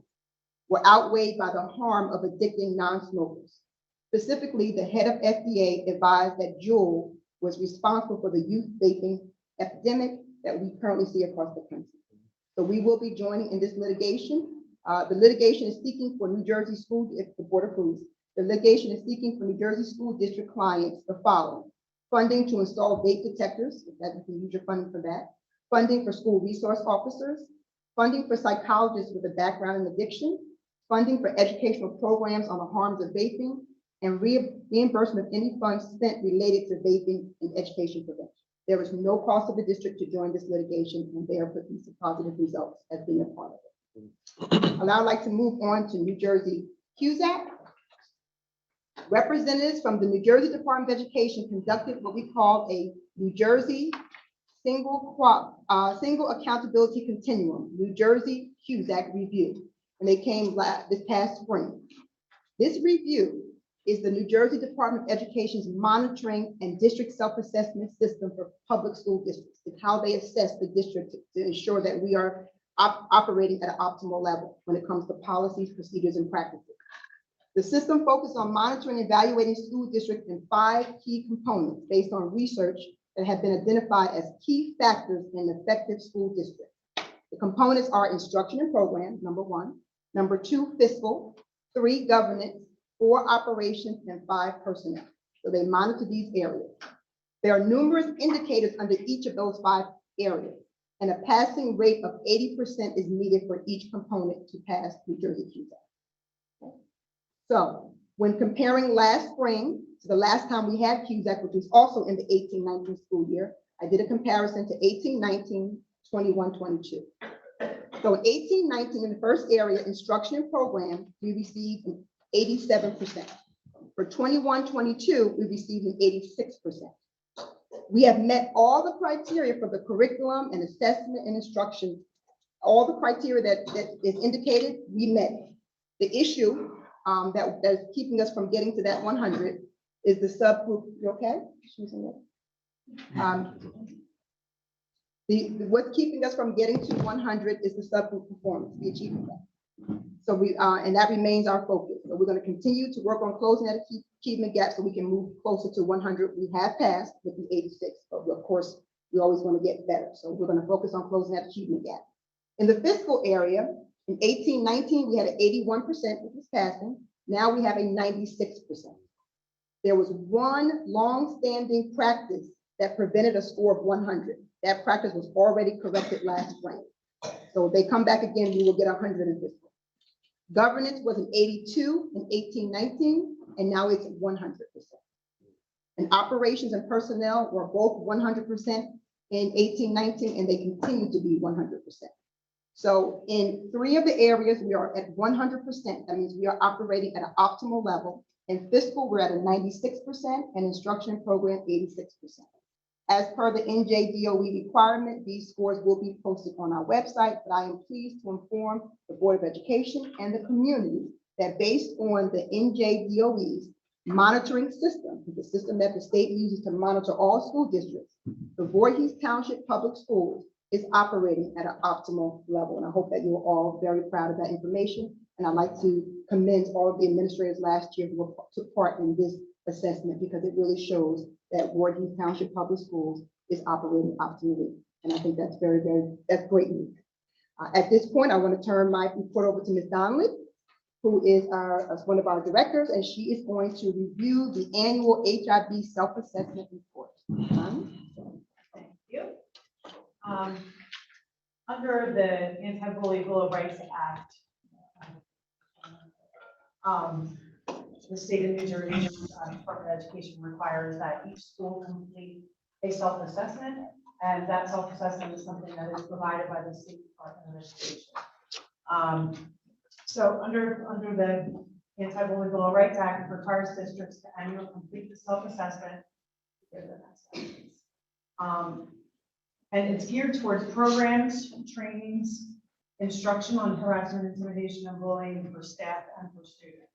were outweighed by the harm of addicting non-smokers. Specifically, the head of FDA advised that Jewel was responsible for the youth vaping epidemic that we currently see across the country. So we will be joining in this litigation. The litigation is seeking for New Jersey school, if the board approves, the litigation is seeking for New Jersey school district clients the following: funding to install vape detectors, if that you can use your funding for that, funding for school resource officers, funding for psychologists with a background in addiction, funding for educational programs on the harms of vaping, and reimbursement of any funds spent related to vaping and education prevention. There is no cost to the district to join this litigation, and they are putting some positive results as being a part of it. I'd now like to move on to New Jersey CUSAC. Representatives from the New Jersey Department of Education conducted what we call a New Jersey Single Accountability Continuum, New Jersey CUSAC review, and they came this past spring. This review is the New Jersey Department of Education's monitoring and district self-assessment system for public school districts. It's how they assess the district to ensure that we are operating at an optimal level when it comes to policies, procedures, and practices. The system focuses on monitoring and evaluating school districts in 5 key components based on research that have been identified as key factors in effective school districts. The components are instruction and programs, number 1, number 2, fiscal, 3, governance, 4, operations, and 5, personnel. So they monitor these areas. There are numerous indicators under each of those 5 areas, and a passing rate of 80% is needed for each component to pass New Jersey CUSAC. Okay. So when comparing last spring to the last time we had CUSAC, which was also in the 18-19 school year, I did a comparison to 18-19, 21-22. So in 18-19, in the first area, instruction and program, we received an 87%. For 21-22, we received an 86%. We have met all the criteria for the curriculum and assessment and instruction. All the criteria that is indicated, we met. The issue that is keeping us from getting to that 100 is the subgroup. You okay? What's keeping us from getting to 100 is the subgroup performance, the achievement gap. So and that remains our focus. So we're going to continue to work on closing that achievement gap so we can move closer to 100. We have passed with the 86, but of course, we always want to get better. So we're going to focus on closing that achievement gap. In the fiscal area, in 18-19, we had an 81%, which was passing. Now we have a 96%. There was one long-standing practice that prevented a score of 100. That practice was already corrected last spring. So if they come back again, we will get 100 in fiscal. Governance was an 82 in 18-19, and now it's 100%. And operations and personnel were both 100% in 18-19, and they continue to be 100%. So in 3 of the areas, we are at 100%. That means we are operating at an optimal level. In fiscal, we're at a 96%, and instruction and program, 86%. As per the NJDOE requirement, these scores will be posted on our website, but I am pleased to inform the Board of Education and the community that based on the NJDOE's monitoring system, the system that the state uses to monitor all school districts, the Voorhees Township Public Schools is operating at an optimal level. And I hope that you are all very proud of that information. And I'd like to commend all of the administrators last year who took part in this assessment, because it really shows that Voorhees Township Public Schools is operating optimally. And I think that's that's great news. At this point, I want to turn my report over to Ms. Donnelly, who is one of our directors, and she is going to review the annual HIB self-assessment report. Thank you. Under the Anti-Bullying Bill of Rights Act, the state of New Jersey Department of Education requires that each school complete a self-assessment, and that self-assessment is something that is provided by the State Department of Education. So under the Anti-Bullying Bill of Rights Act, it requires districts to annually complete the self-assessment. And it's geared towards programs, trainings, instruction on harassment, intimidation, and bullying for staff and for students.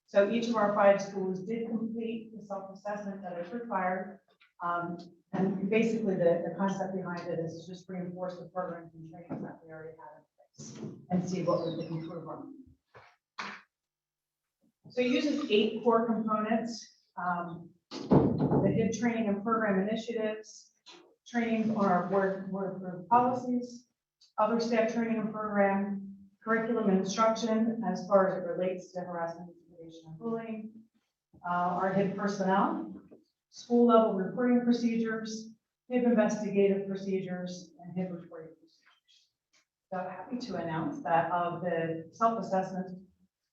So each of our 5 schools did complete the self-assessment that is required. And basically the concept behind it is to just reinforce the programs and trainings that we already have in place and see what we can improve on. So it uses 8 core components. The HIB training and program initiatives, training on our board approved policies, other staff training and program, curriculum and instruction as far as it relates to harassment, intimidation, and bullying, our HIB personnel, school level reporting procedures, HIB investigative procedures, and HIB reporting procedures. So happy to announce that of the self-assessments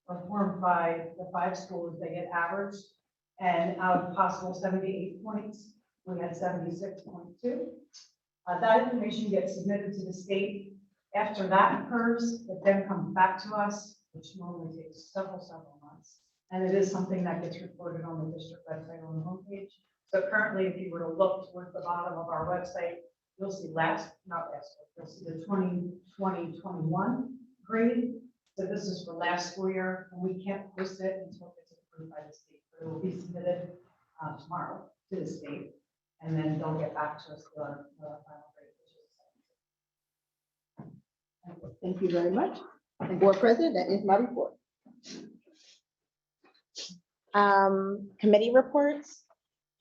performed by the 5 schools, they get averaged, and out of possible 78 points, we had 76.2. That information gets submitted to the state. After that occurs, it then comes back to us, which normally takes several months. And it is something that gets reported on the district website on the homepage. So currently, if you were to look towards the bottom of our website, you'll see you'll see the 2020-21 grade. So this is for last school year, and we can't post it until it's approved by the state. But it will be submitted tomorrow to the state, and then they'll get back to us for the final grade. Thank you very much. And Board President, that is my report. Committee reports.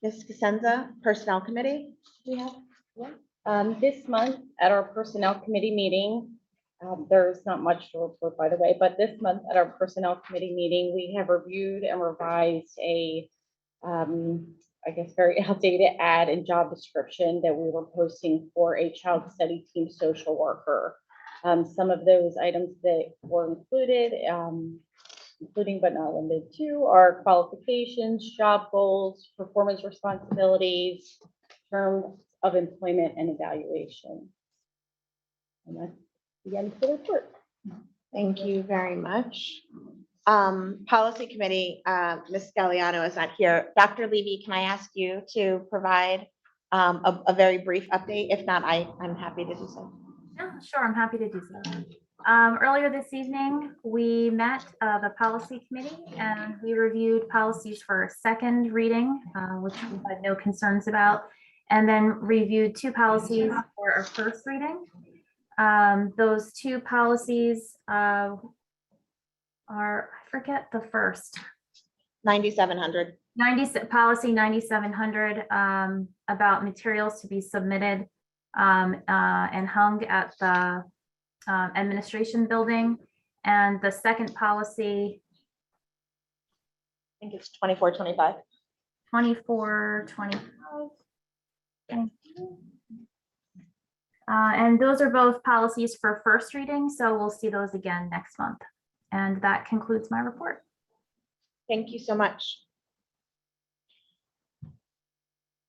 Ms. Cosenza, Personnel Committee. We have This month at our Personnel Committee meeting, there's not much to report, by the way, but this month at our Personnel Committee meeting, we have reviewed and revised a, I guess, very outdated ad and job description that we were posting for a child study team social worker. Some of those items that were included, including but not limited to, are qualifications, job goals, performance responsibilities, terms of employment, and evaluation. And that's the end of the report. Thank you very much. Policy Committee, Ms. Galliano is not here. Dr. Levy, can I ask you to provide a very brief update? If not, I'm happy to do so. Yeah, sure, I'm happy to do so. Earlier this evening, we met the policy committee and we reviewed policies for second reading, which we had no concerns about, and then reviewed 2 policies for our first reading. Those 2 policies are, I forget the first. 9700. Policy 9700 about materials to be submitted and hung at the administration building. And the second policy, I think it's 2425. 2425. And those are both policies for first reading, so we'll see those again next month. And that concludes my report. Thank you so much.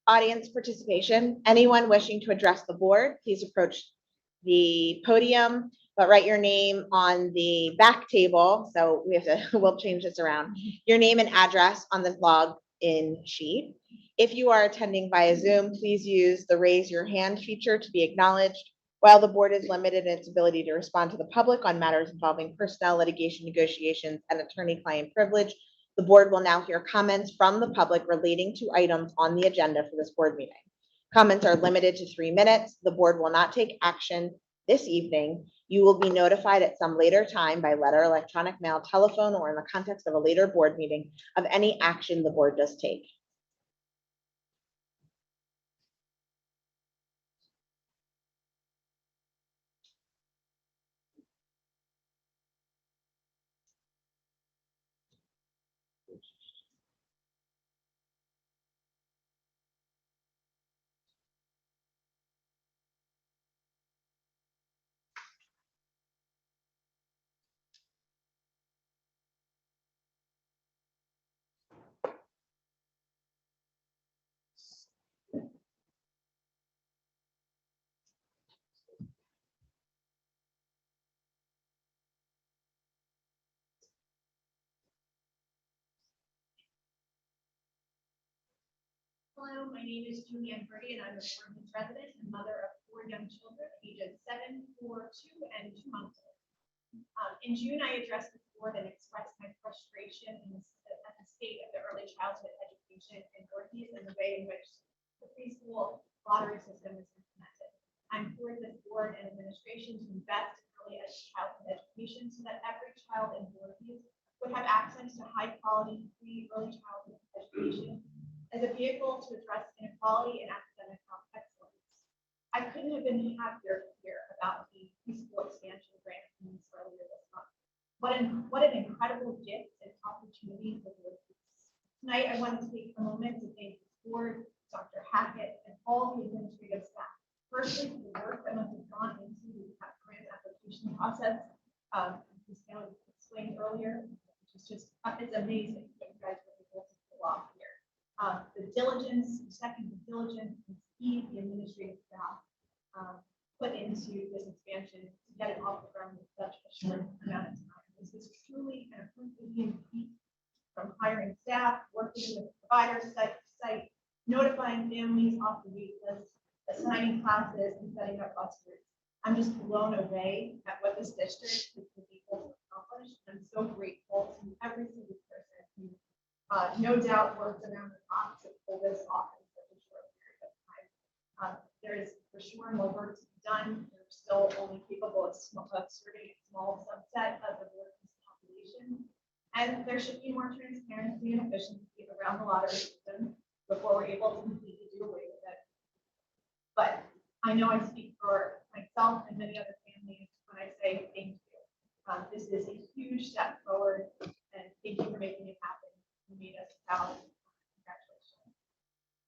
Audience participation. Anyone wishing to address the board, please approach the podium, but write your name on the back table. So we have to, we'll change this around. Your name and address on the log-in sheet. If you are attending via Zoom, please use the raise your hand feature to be acknowledged. While the board is limited in its ability to respond to the public on matters involving personnel, litigation, negotiations, and attorney-client privilege, the board will now hear comments from the public relating to items on the agenda for this board meeting. Comments are limited to 3 minutes. The board will not take action this evening. You will be notified at some later time by letter, electronic mail, telephone, or in the context of a later board meeting of any action the board does take. Hello, my name is Julianne Purdy, and I'm a Voorhees resident and mother of 4 young children, ages 7, 4, 2, and 2 months old. In June, I addressed the board and expressed my frustration at the state of the early childhood education in Voorhees and the way in which the preschool lottery system is implemented. I'm for this board and administration to invest in early childhood education so that every child in Voorhees would have access to high-quality, free early childhood education as a vehicle to address inequality and academic excellence. I couldn't have been happier to hear about the Preschool Expansion Grant earlier this month. What an incredible gift and opportunity for Voorhees. Tonight, I want to take a moment to thank the board, Dr. Hackett, and all the administrative staff. Firstly, for the work that must have gone into the grant application process, as Ms. Taylor explained earlier, which is just, it's amazing what you guys were able to pull off here. The diligence, second, the diligence and speed the administrative staff put into this expansion to get it off the ground in such a short amount of time. This is truly an Herculean feat, from hiring staff, working with providers site, notifying families off the wait list, assigning classes, and setting up bus routes. I'm just blown away at what this district has been able to accomplish. I'm so grateful to every single person who no doubt worked around the clock to pull this off in such a short period of time. There is for sure more work to be done. We're still only capable of serving a small subset of the working population. And there should be more transparency and efficiency around the lottery system before we're able to completely do away with it. But I know I speak for myself and many other families when I say thank you. This is a huge step forward, and thank you for making it happen. You made us proud. Congratulations.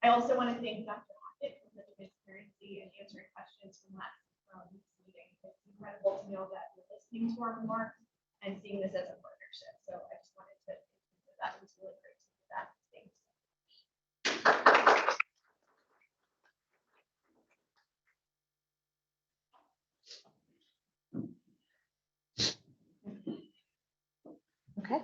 I also want to thank Dr. Hackett for the transparency and answering questions from last week's meeting. It's incredible to know that you're listening to our remarks and seeing this as a partnership. So I just wanted to, that was really great to do that. Thanks. Okay.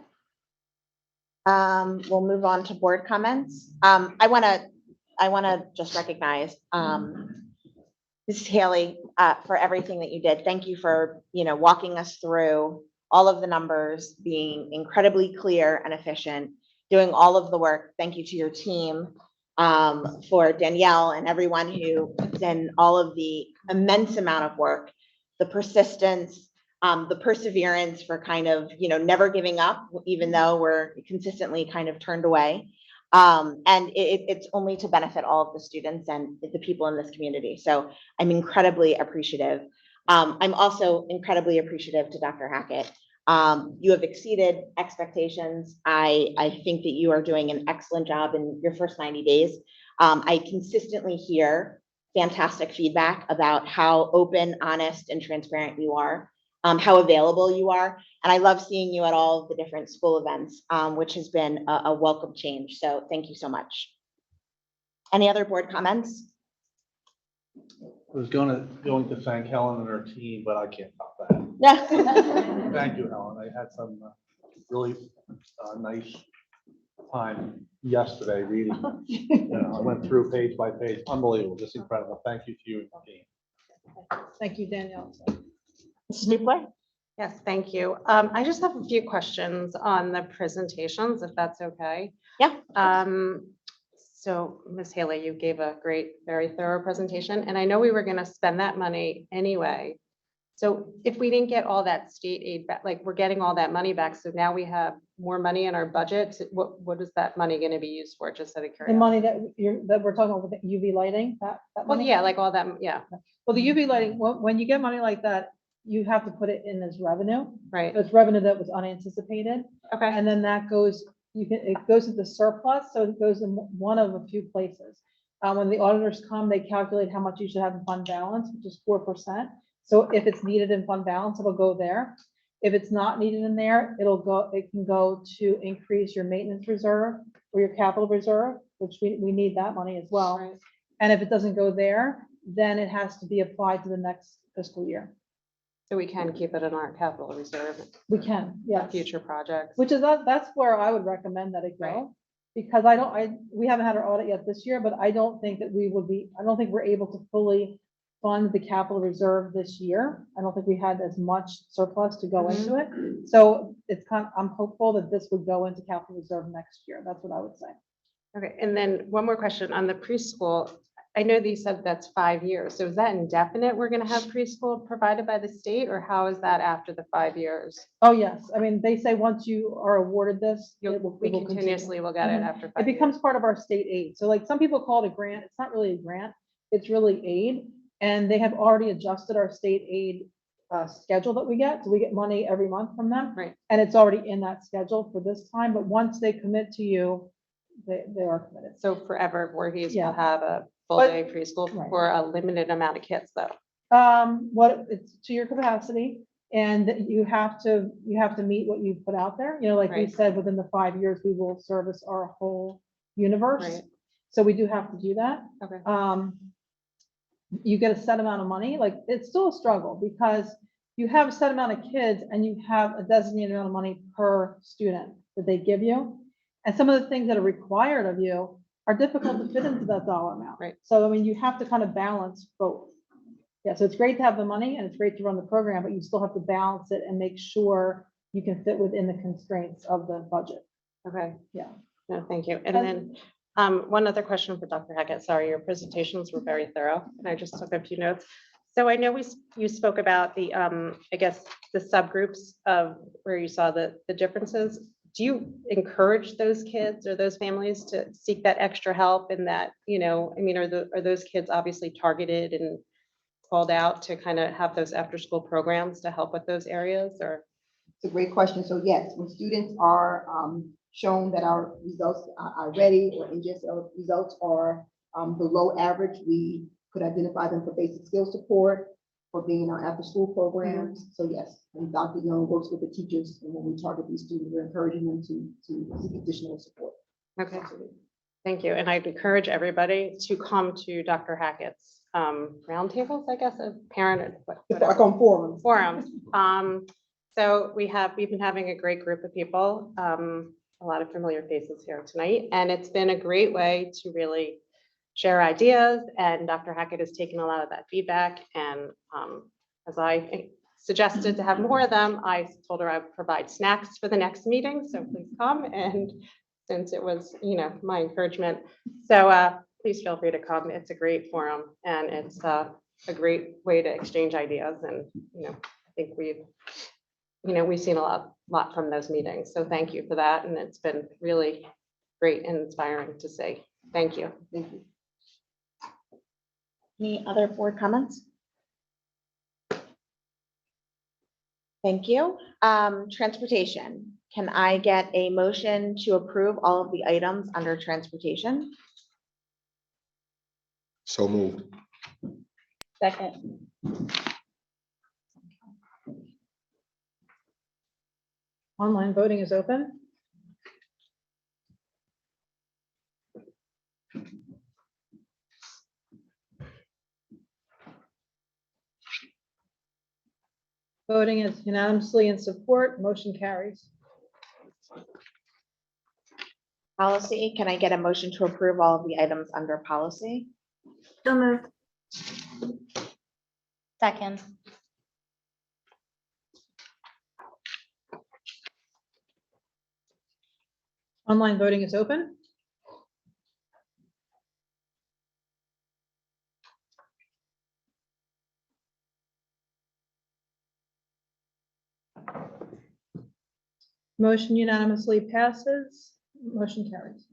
We'll move on to board comments. I want to just recognize Mrs. Haley for everything that you did. Thank you for walking us through all of the numbers, being incredibly clear and efficient, doing all of the work. Thank you to your team, for Danielle and everyone who puts in all of the immense amount of work, the persistence, the perseverance for kind of, never giving up, even though we're consistently kind of turned away. And it's only to benefit all of the students and the people in this community. So I'm incredibly appreciative. I'm also incredibly appreciative to Dr. Hackett. You have exceeded expectations. I think that you are doing an excellent job in your first 90 days. I consistently hear fantastic feedback about how open, honest, and transparent you are, how available you are. And I love seeing you at all of the different school events, which has been a welcome change. So thank you so much. Any other board comments? I was going to thank Helen and her team, but I can't top that. Thank you, Helen. I had some really nice time yesterday reading. I went through page by page. Unbelievable, just incredible. Thank you to you and your team. Thank you, Danielle. Mrs. Newport? Yes, thank you. I just have a few questions on the presentations, if that's okay. Yeah. So Ms. Haley, you gave a great, very thorough presentation, and I know we were going to spend that money anyway. So if we didn't get all that state aid back, like we're getting all that money back, so now we have more money in our budget, what is that money going to be used for, just out of The curiosity? money that we're talking about with the UV lighting, that Well, money? yeah, like all that, yeah, Well, the UV lighting, when you get money like that, you have to put it in as revenue. right, It's revenue that was unanticipated. okay, And then that goes, it goes into surplus, so it goes in one of a few places. When the auditors come, they calculate how much you should have in fund balance, which is 4%. So if it's needed in fund balance, it'll go there. If it's not needed in there, it can go to increase your maintenance reserve or your capital reserve, which we need that money as well. right. And if it doesn't go there, then it has to be applied to the next fiscal year. So we can keep it in our capital reserve We can, for yes. future projects. Which is, that's where I would recommend that it Right. go. Because we haven't had our audit yet this year, but I don't think that I don't think we're able to fully fund the capital reserve this year. I don't think we had as much surplus to go into it. So I'm hopeful that this would go into capital reserve next year. That's what I would say. Okay, and then one more question on the preschool. I know that you said that's 5 years. So is that indefinite? We're gonna have preschool provided by the state, or how is that after the 5 years? Oh, yes. I mean, they say once you are awarded this, We it will continue. continuously will get it Mhm. after It 5 years. becomes part of our state aid. So like some people call it a grant. It's not really a grant. It's really aid. And they have already adjusted our state aid schedule that we get. So we get money every month from them. Right. And it's already in that schedule for this time. But once they commit to you, they are committed. So forever, Voorhees Yeah. will have a full-day preschool Right. for a limited amount of kids, though. It's to your capacity, and you have to meet what you put out there. You know, like we Right. said, within the 5 years, we will service our whole universe. Right. So we do have to do that. Okay. You get a set amount of money, like it's still a struggle because you have a set amount of kids and you have a designated amount of money per student that they give you. And some of the things that are required of you are difficult to fit into that dollar amount. Right. So, I mean, you have to kind of balance both. Yeah, so it's great to have the money and it's great to run the program, but you still have to balance it and make sure you can fit within the constraints of the budget. Okay. Yeah. No, thank you. And then one other question for Dr. Hackett. Sorry, your presentations were very thorough, and I just took a few notes. So I know you spoke about the, I guess, the subgroups of where you saw the differences. Do you encourage those kids or those families to seek that extra help in that, I mean, are those kids obviously targeted and called out to kind of have those after-school programs to help with those areas, or? It's a great question. So yes, when students are shown that our results are ready or NGSL results are below average, we could identify them for basic skills support, for being in our after-school programs. So yes, and Dr. Young works with the teachers, and when we target these students, we're encouraging them to seek additional support. Okay, thank you. And I'd encourage everybody to come to Dr. Hackett's roundtables, I guess, of parent. I call them forums. Forums. So we've been having a great group of people, a lot of familiar faces here tonight, and it's been a great way to really share ideas. And Dr. Hackett has taken a lot of that feedback. And as I suggested to have more of them, I told her I'd provide snacks for the next meeting. So please come. And since it was, my encouragement. So please feel free to come. It's a great forum and it's a great way to exchange ideas. And, I think we've seen a lot from those meetings. So thank you for that. And it's been really great and inspiring to see. Thank you. Thank you. Any other board comments? Thank you. Transportation. Can I get a motion to approve all of the items under transportation? So moved. Second. Online voting is open. Voting is unanimously in support, motion carries. Policy, can I get a motion to approve all of the items under policy? So moved. Second. Online voting is open. Motion unanimously passes, motion carries.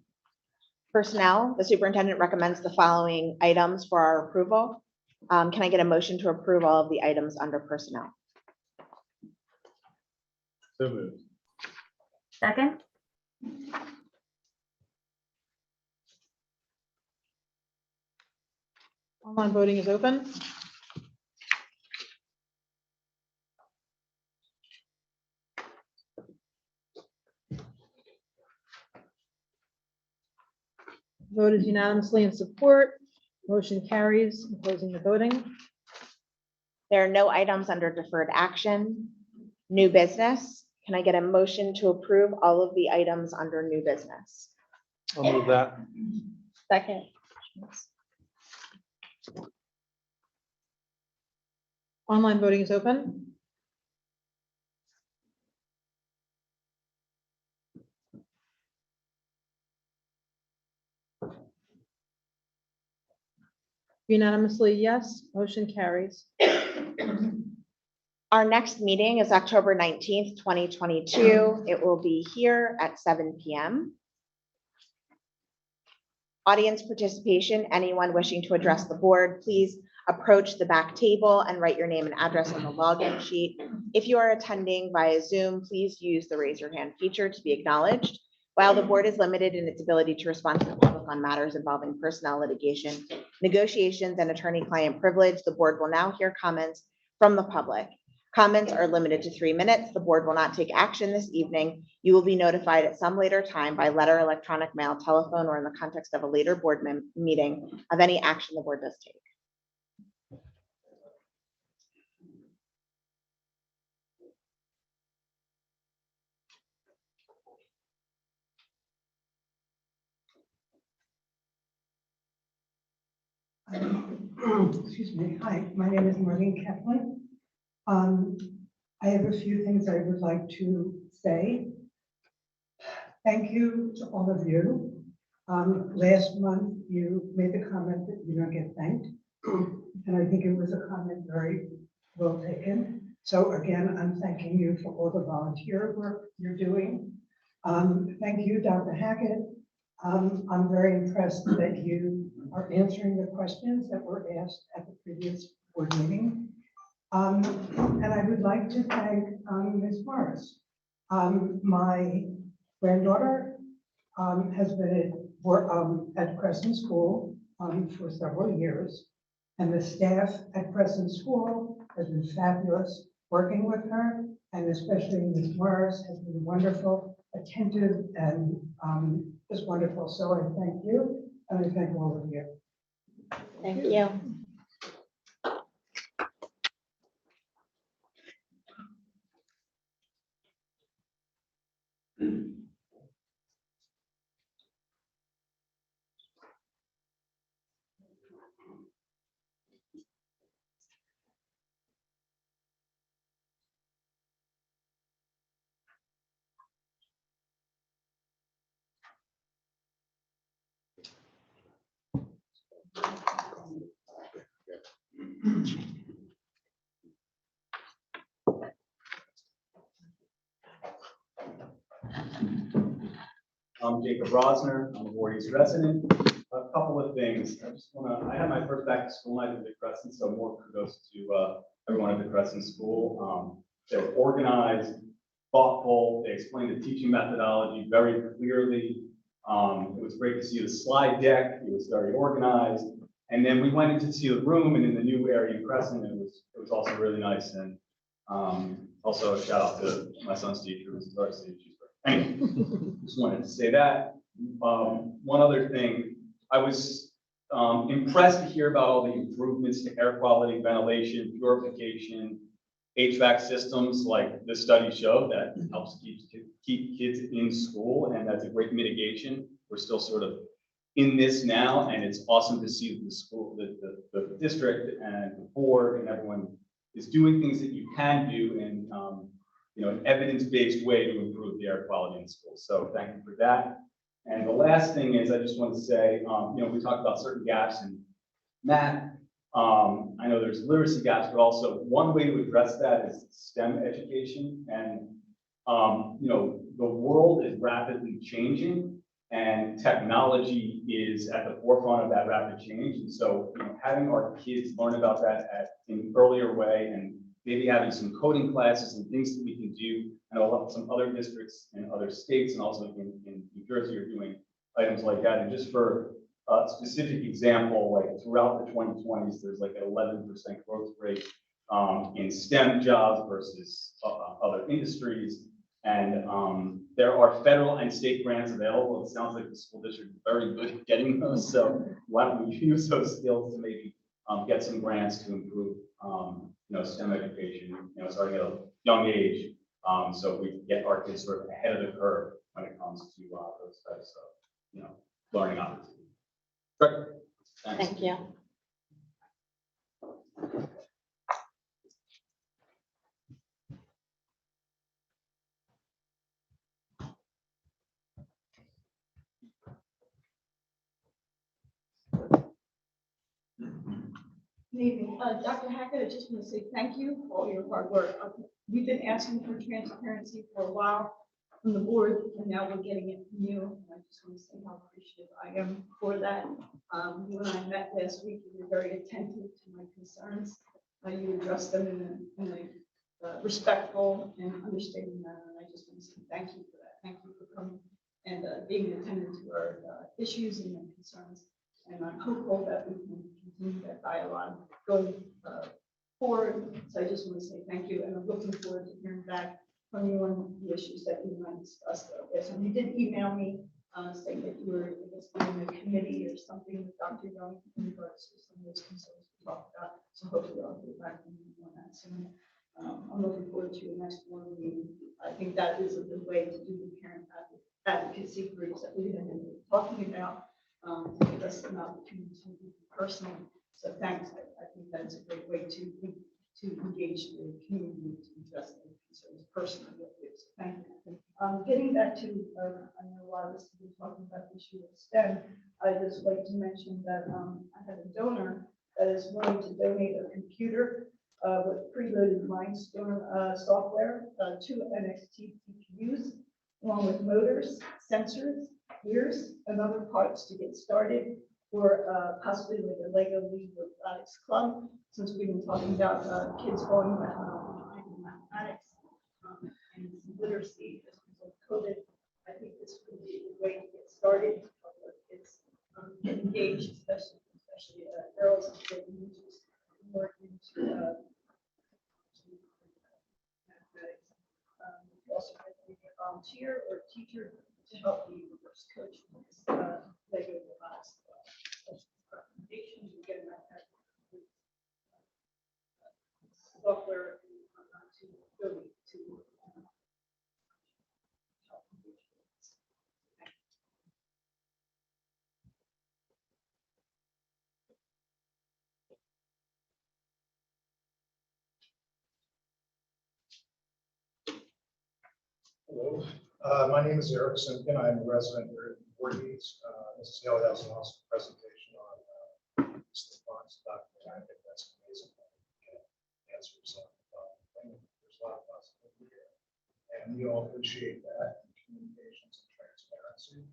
Personnel, the superintendent recommends the following items for our approval. Can I get a motion to approve all of the items under personnel? So moved. Second. Online voting is open. Vote is unanimously in support, motion carries. I'm closing the voting. There are no items under deferred action. New business, can I get a motion to approve all of the items under new business? I'll move that. Second. Online voting is open. Unanimously, yes, motion carries. Our next meeting is October 19th, 2022. It will be here at 7 p.m. Audience participation, anyone wishing to address the board, please approach the back table and write your name and address on the login sheet. If you are attending via Zoom, please use the raise your hand feature to be acknowledged. While the board is limited in its ability to respond to the public on matters involving personnel litigation, negotiations, and attorney-client privilege, the board will now hear comments from the public. Comments are limited to 3 minutes. The board will not take action this evening. You will be notified at some later time by letter, electronic mail, telephone, or in the context of a later board meeting of any action the board does take. Excuse me. Hi, my name is Marlene Kaplan. I have a few things I would like to say. Thank you to all of you. Last month, you made the comment that you don't get thanked. And I think it was a comment very well taken. So again, I'm thanking you for all the volunteer work you're doing. Thank you, Dr. Hackett. I'm very impressed that you are answering the questions that were asked at the previous board meeting. And I would like to thank Ms. Morris. My granddaughter has been at Crescent School for several years. And the staff at Crescent School has been fabulous working with her. And especially Ms. Morris has been wonderful, attentive, and just wonderful. So I thank you, and I thank all of you. Thank you. I'm Jacob Rosner. I'm a Voorhees resident. A couple of things. I had my first back to school night at the Crescent, so more kudos to everyone at the Crescent School. They were organized, thoughtful. They explained the teaching methodology very clearly. It was great to see the slide deck. It was very organized. And then we went in to see the room and in the new area in Crescent, it was also really nice. And also a shout out to my son's teacher, Mrs. Darcy. Anyway, just wanted to say that. One other thing, I was impressed to hear about all the improvements to air quality, ventilation, purification, HVAC systems, like this study showed, that helps keep kids in school, and that's a great mitigation. We're still sort of in this now, and it's awesome to see the school, the district and the board and everyone is doing things that you can do in an evidence-based way to improve the air quality in schools. So thank you for that. And the last thing is, I just want to say, we talked about certain gaps in math. I know there's literacy gaps, but also one way to address that is STEM education. And the world is rapidly changing, and technology is at the forefront of that rapid change. And so, having our kids learn about that in an earlier way, and maybe having some coding classes and things that we can do. I know some other districts in other states and also in New Jersey are doing items like that. And just for a specific example, like throughout the 2020s, there's like an 11% growth rate in STEM jobs versus other industries. And there are federal and state grants available. It sounds like the school district is very good at getting those. So why don't we use those skills to maybe get some grants to improve STEM education, starting at a young age, so we get our kids sort of ahead of the curve when it comes to those types of, learning opportunities. Great. Thanks. Thank you. Good evening. Dr. Hackett, I just want to say thank you for all your hard work. We've been asking for transparency for a while from the board, and now we're getting it from you. And I just want to say how appreciative I am for that. You and I met last week. You were very attentive to my concerns. You addressed them in a respectful and understanding manner. And I just want to say thank you for that. Thank you for coming and being attentive to our issues and concerns. And I'm hopeful that we can continue that dialogue going forward. So I just want to say thank you, and I'm looking forward to hearing back from you on the issues that you might discuss. So you did email me saying that you were, I guess, doing a committee or something with Dr. Young in regards to some of those concerns we talked about. So hopefully I'll get back from you on that soon. I'm looking forward to your next board meeting. I think that is a good way to do the parent advocacy groups that we've been talking about. To give us an opportunity to be personal. So thanks. I think that's a great way to engage the community to address the concerns personally. So thank you. Getting back to, I know a lot of us have been talking about the issue of STEM. I'd just like to mention that I have a donor that is willing to donate a computer with preloaded Mindstorm software, 2 NXT CPUs, along with motors, sensors, gears, and other parts to get started, or possibly like a Lego League Robotics Club, since we've been talking about kids falling behind in mathematics and literacy as a result of COVID. I think this would be a way to get started, to help our kids get engaged, especially girls and get more into mathematics. We also have to be a volunteer or a teacher to help the reverse coach this Lego Robotics recommendations. We get that software to go to help engage kids. Hello, my name is Eric Simpkin. I'm a resident here at Voorhees. Mrs. Hill has an awesome presentation on this response document. I think that's amazing. Answers on there's a lot of possibility here, and we all appreciate that communications and transparency.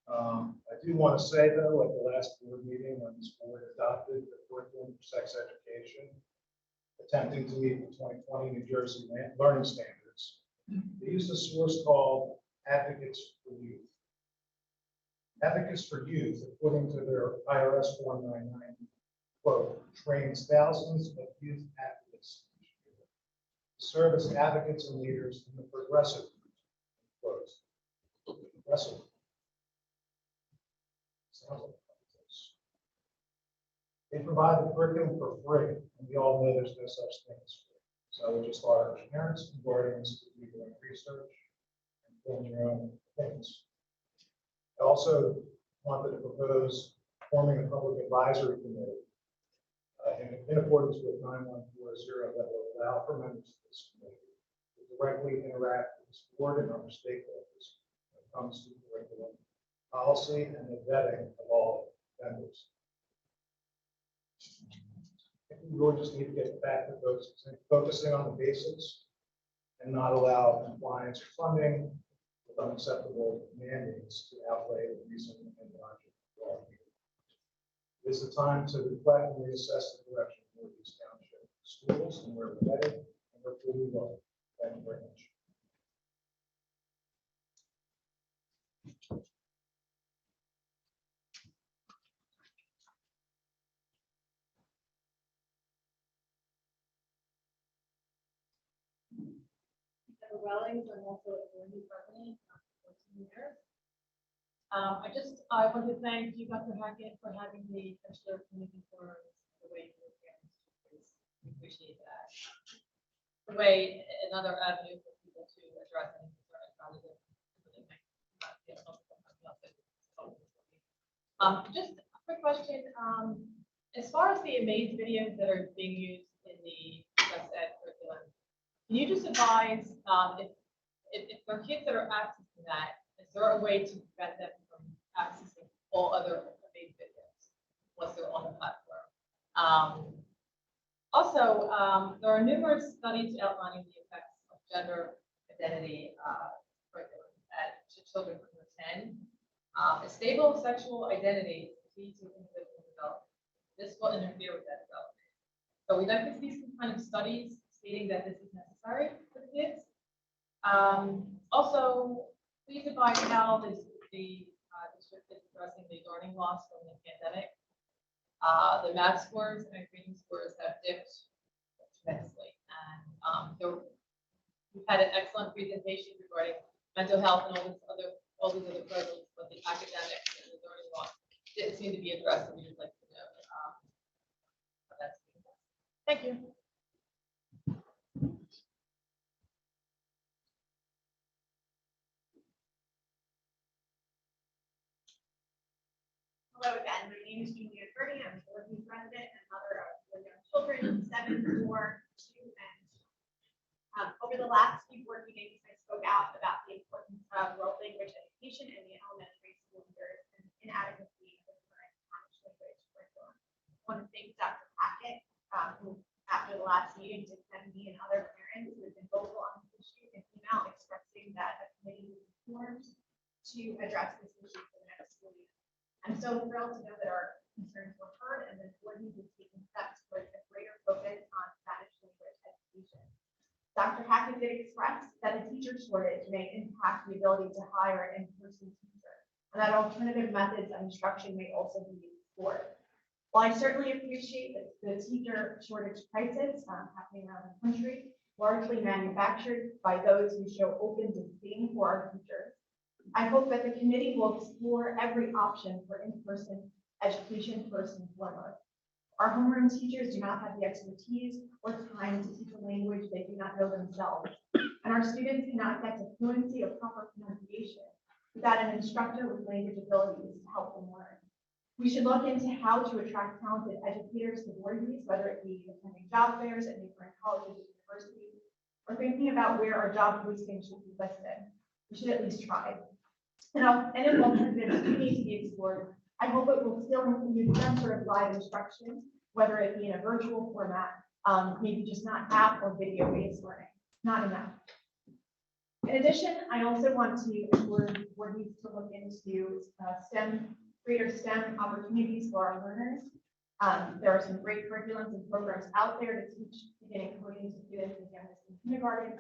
I do want to say though, at the last board meeting, when this board adopted the curriculum for sex education, attempting to meet the 2020 New Jersey learning standards, they used a source called Advocates for Youth. Advocates for Youth, according to their IRS 499 quote, trains thousands of youth advocates each year to serve as advocates and leaders in the progressive, quote, progressive. Sounds like politics. They provide the curriculum for free, and we all know there's no such thing as free. So we just thought our parents and guardians to do their own research and form your own opinions. I also wanted to propose forming a public advisory committee in accordance with 9140 that will allow for members of this committee to directly interact with this board and other stakeholders when it comes to curriculum policy and the vetting of all vendors. We really just need to get back to focusing on the basics and not allow compliance or funding with unacceptable mandates to outweigh the reason and logic of all here. It is the time to reflect and reassess the direction of these township schools and where we're headed and where we're going. Thank you very much. Wellings, I'm also a board president for 14 years. I want to thank you, Dr. Hackett, for having the Esser committee for the way you appreciate that. The way another avenue for people to address any concerns rather than really make just a quick question. As far as the Amaze videos that are being used in the Best Ed curriculum, can you just advise if there are kids that are accessing that, is there a way to prevent them from accessing all other Amaze videos once they're on the platform? There are numerous studies outlining the effects of gender identity curriculum to children under 10. A stable sexual identity is key to individual development. This will interfere with that development. So we'd like to see some kind of studies stating that this is necessary for the kids. Also, please advise how the district is addressing the learning loss from the pandemic. The math scores and reading scores have dipped tremendously. And we've had an excellent presentation regarding mental health and all these other programs, but the academics and the learning loss didn't seem to be addressed. And we would like to know how that's being done. Thank you. Hello again, my name is Jeannie Bertie. I'm a Voorhees resident and mother of 4 young children, 7, 4, 2, and 2. Over the last few board meetings, I spoke out about the importance of world language education in the elementary school years and the inadequacy of the current Spanish language curriculum. I want to thank Dr. Hackett, who after the last meeting did send me and other parents who have been vocal on this issue an email expressing that a committee was formed to address this issue for the next school year. I'm so thrilled to know that our concerns were heard and that Voorhees is taking steps towards a greater focus on Spanish language education. Dr. Hackett did express that the teacher shortage may impact the ability to hire an in-person teacher, and that alternative methods of instruction may also be explored. While I certainly appreciate the teacher shortage crisis happening around the country, largely manufactured by those who show open disdain for our teachers, I hope that the committee will explore every option for in-person education first and foremost. Our homeroom teachers do not have the expertise or time to teach a language they do not know themselves, and our students cannot get to fluency or proper pronunciation without an instructor with language abilities to help them learn. We should look into how to attract talented educators to Voorhees, whether it be attending job fairs at neighboring colleges and universities, or thinking about where our job postings should be listed. We should at least try. And if alternatives do need to be explored, I hope it will still include some sort of live instruction, whether it be in a virtual format, maybe just not app or video-based learning, not enough. In addition, I also want to encourage Voorhees to look into greater STEM opportunities for our learners. There are some great curriculums and programs out there to teach beginning coding to students as young as in kindergarten,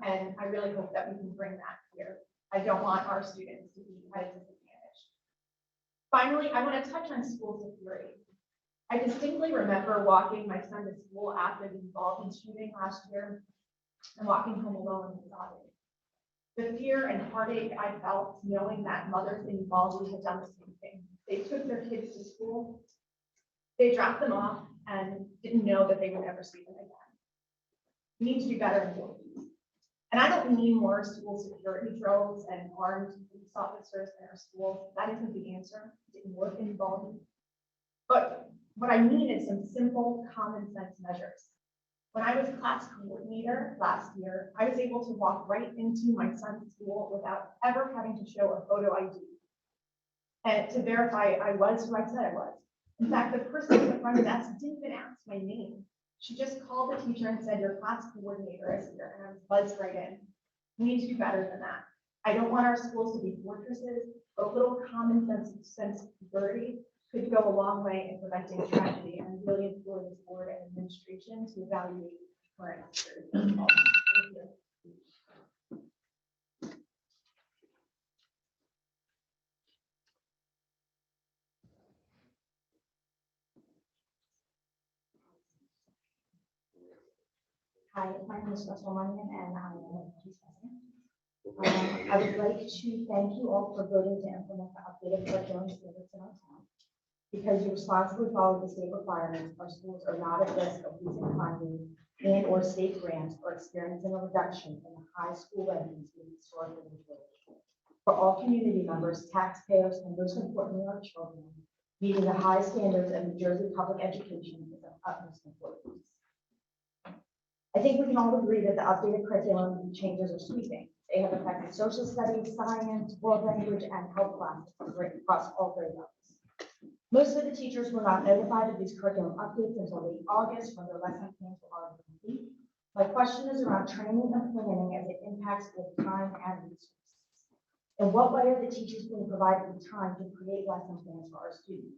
and I really hope that we can bring that here. I don't want our students to be at a disadvantage. Finally, I want to touch on school security. I distinctly remember walking my son to school after the Uvalde shooting last year and walking home alone in Audit. The fear and heartache I felt knowing that mothers in Uvalde had done the same thing. They took their kids to school, they dropped them off, and didn't know that they would never see them again. We need to do better in Voorhees. And I don't mean more school security drills and armed police officers in our schools. That isn't the answer. It didn't work in Uvalde. But what I mean is some simple common sense measures. When I was class coordinator last year, I was able to walk right into my son's school without ever having to show a photo ID. And to verify I was who I said I was. In fact, the person at the front desk didn't even ask my name. She just called the teacher and said, your class coordinator is here, and I was buzzed right in. We need to do better than that. I don't want our schools to be fortresses, but a little common sense of security could go a long way in preventing tragedy, and really implore this board and administration to evaluate current security protocols. Thank you. Hi, my name is Russell Munyon, and I am a police president. I would like to thank you all for voting to implement the updated curriculum standards in our town. Because you responsibly follow the state requirements, our schools are not at risk of losing funding and or state grants or experiencing a reduction in the high school rankings we historically enjoyed. For all community members, taxpayers, and most importantly, our children, meeting the high standards of New Jersey public education is of utmost importance. I think we can all agree that the updated curriculum changes are sweeping. They have affected social studies, science, world language, and health classes across all grade levels. Most of the teachers were not notified of these curriculum updates until late August when their lesson plans were already complete. My question is around training and planning as it impacts both time and resources. In what way are the teachers being provided the time to create lesson plans for our students?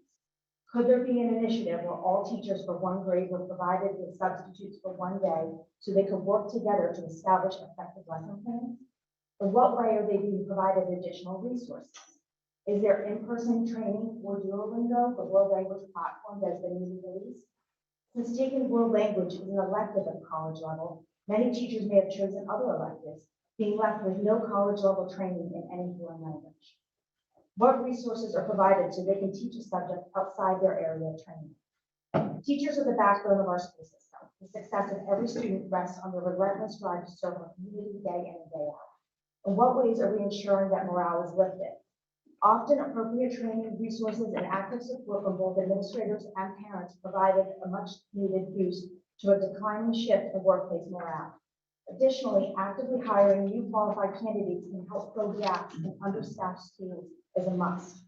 Could there be an initiative where all teachers for one grade were provided with substitutes for one day so they could work together to establish effective lesson plans? In what way are they being provided additional resources? Is there in-person training for Duolingo, the world language platform that's been newly released? Since taking world language is an elective at college level, many teachers may have chosen other electives, being left with no college level training in any foreign language. What resources are provided so they can teach a subject outside their area of training? Teachers are the backbone of our school system. The success of every student rests on the relentless drive to serve our community day in and day out. In what ways are we ensuring that morale is lifted? Often appropriate training, resources, and active support from both administrators and parents provided a much needed boost to a declining shift in workplace morale. Additionally, actively hiring new qualified candidates can help fill gaps in understaffed schools is a must.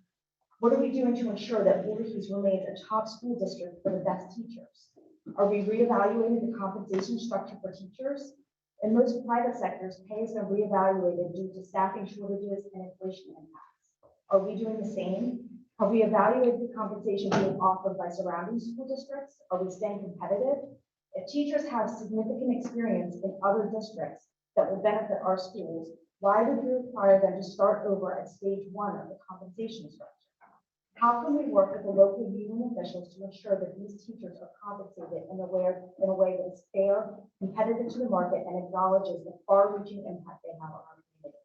What are we doing to ensure that Voorhees remains a top school district for the best teachers? Are we reevaluating the compensation structure for teachers? In most private sectors, pay has been reevaluated due to staffing shortages and inflation impacts. Are we doing the same? Have we evaluated the compensation being offered by surrounding school districts? Are we staying competitive? If teachers have significant experience in other districts that will benefit our schools, why would we require them to start over at stage one of the compensation structure? How can we work with the local union officials to ensure that these teachers are compensated in a way that is fair, competitive to the market, and acknowledges the far-reaching impact they have on our community?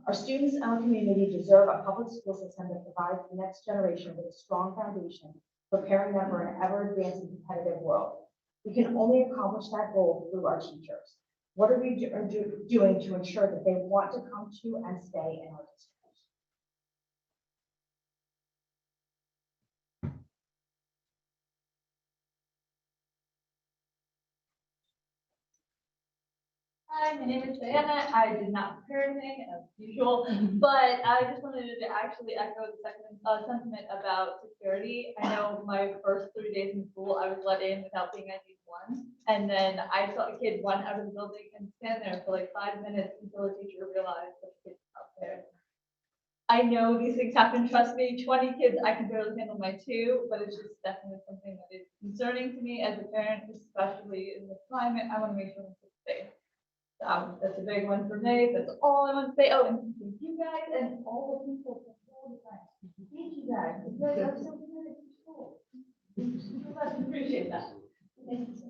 Our students and our community deserve a public school system that provides the next generation with a strong foundation, preparing them for an ever-advancing competitive world. We can only accomplish that goal through our teachers. What are we doing to ensure that they want to come to and stay in our district? Hi, my name is Diana. I did not prepare anything as usual, but I just wanted to actually echo the sentiment about security. I know my first 3 days in school, I was let in without being ID'd once. And then I saw a kid run out of the building and stand there for like 5 minutes until the teacher realized that the kid was up there. I know these things happen, trust me, 20 kids, I can barely handle my 2, but it's just definitely something that is concerning to me as a parent, especially in this climate. I want to make sure it's safe. That's a big one for me. That's all I want to say. Oh, and thank you guys and all the people for all the time. Thank you guys. You guys are so good at school. appreciate that. Thank you.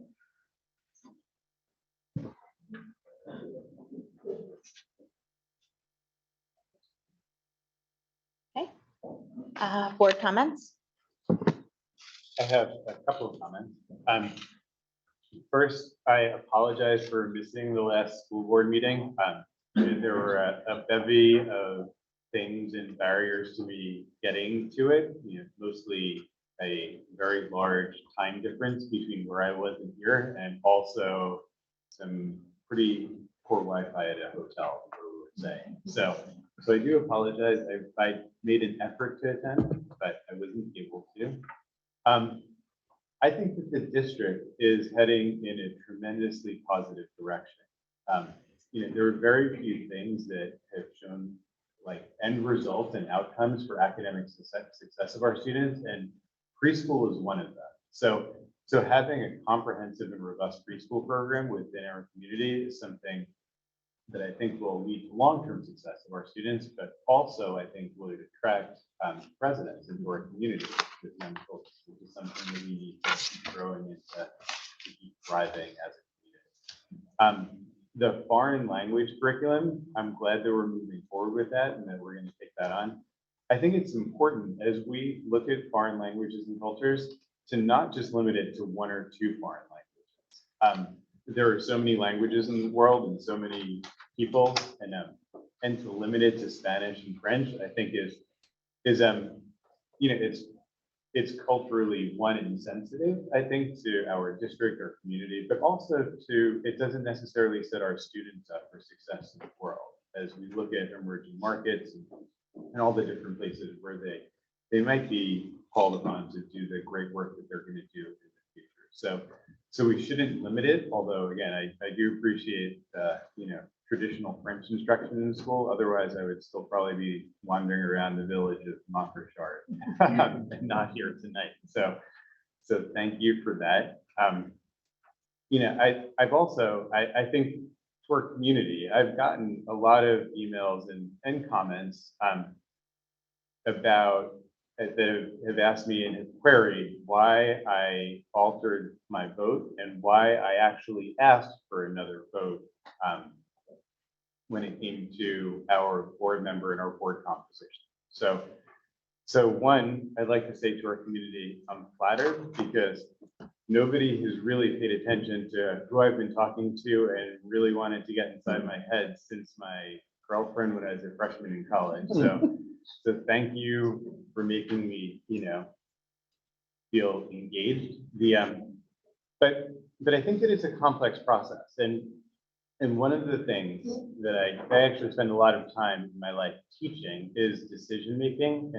Board comments? I have a couple of comments. First, I apologize for missing the last school board meeting. There were a bevy of things and barriers to me getting to it, mostly a very large time difference between where I was and here, and also some pretty poor Wi-Fi at a hotel, we would say. So I do apologize. I made an effort to attend, but I wasn't able to. I think that the district is heading in a tremendously positive direction. There are very few things that have shown like end results and outcomes for academic success of our students, and preschool is one of them. So having a comprehensive and robust preschool program within our community is something that I think will lead to long-term success of our students, but also I think will attract residents into our community with young folks, which is something that we need to keep growing and to keep thriving as a community. The foreign language curriculum, I'm glad that we're moving forward with that and that we're going to take that on. I think it's important as we look at foreign languages and cultures to not just limit it to one or two foreign languages. There are so many languages in the world and so many people, and to limit it to Spanish and French, I think is it's culturally insensitive, I think, to our district or community, but also it doesn't necessarily set our students up for success in the world as we look at emerging markets and all the different places where they might be called upon to do the great work that they're going to do in the future. So we shouldn't limit it, although again, I do appreciate traditional French instruction in school. Otherwise, I would still probably be wandering around the village of Montfaucon and not here tonight. So thank you for that. I've also, I think for community, I've gotten a lot of emails and comments about that have asked me and have queried why I altered my vote and why I actually asked for another vote when it came to our board member and our board composition. So one, I'd like to say to our community, I'm flattered because nobody has really paid attention to who I've been talking to and really wanted to get inside my head since my girlfriend when I was a freshman in college. So thank you for making me, feel engaged. But I think that it's a complex process. And one of the things that I actually spend a lot of time in my life teaching is decision-making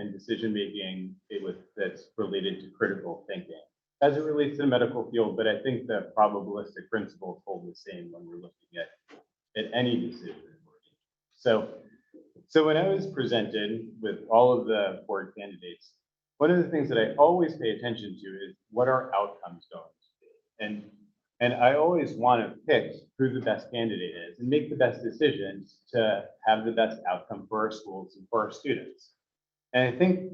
that's related to critical thinking as it relates to the medical field. But I think the probabilistic principles hold the same when we're looking at any decision. So when I was presented with all of the board candidates, one of the things that I always pay attention to is what are outcomes going to be? And I always want to pick who the best candidate is and make the best decisions to have the best outcome for our schools and for our students. And I think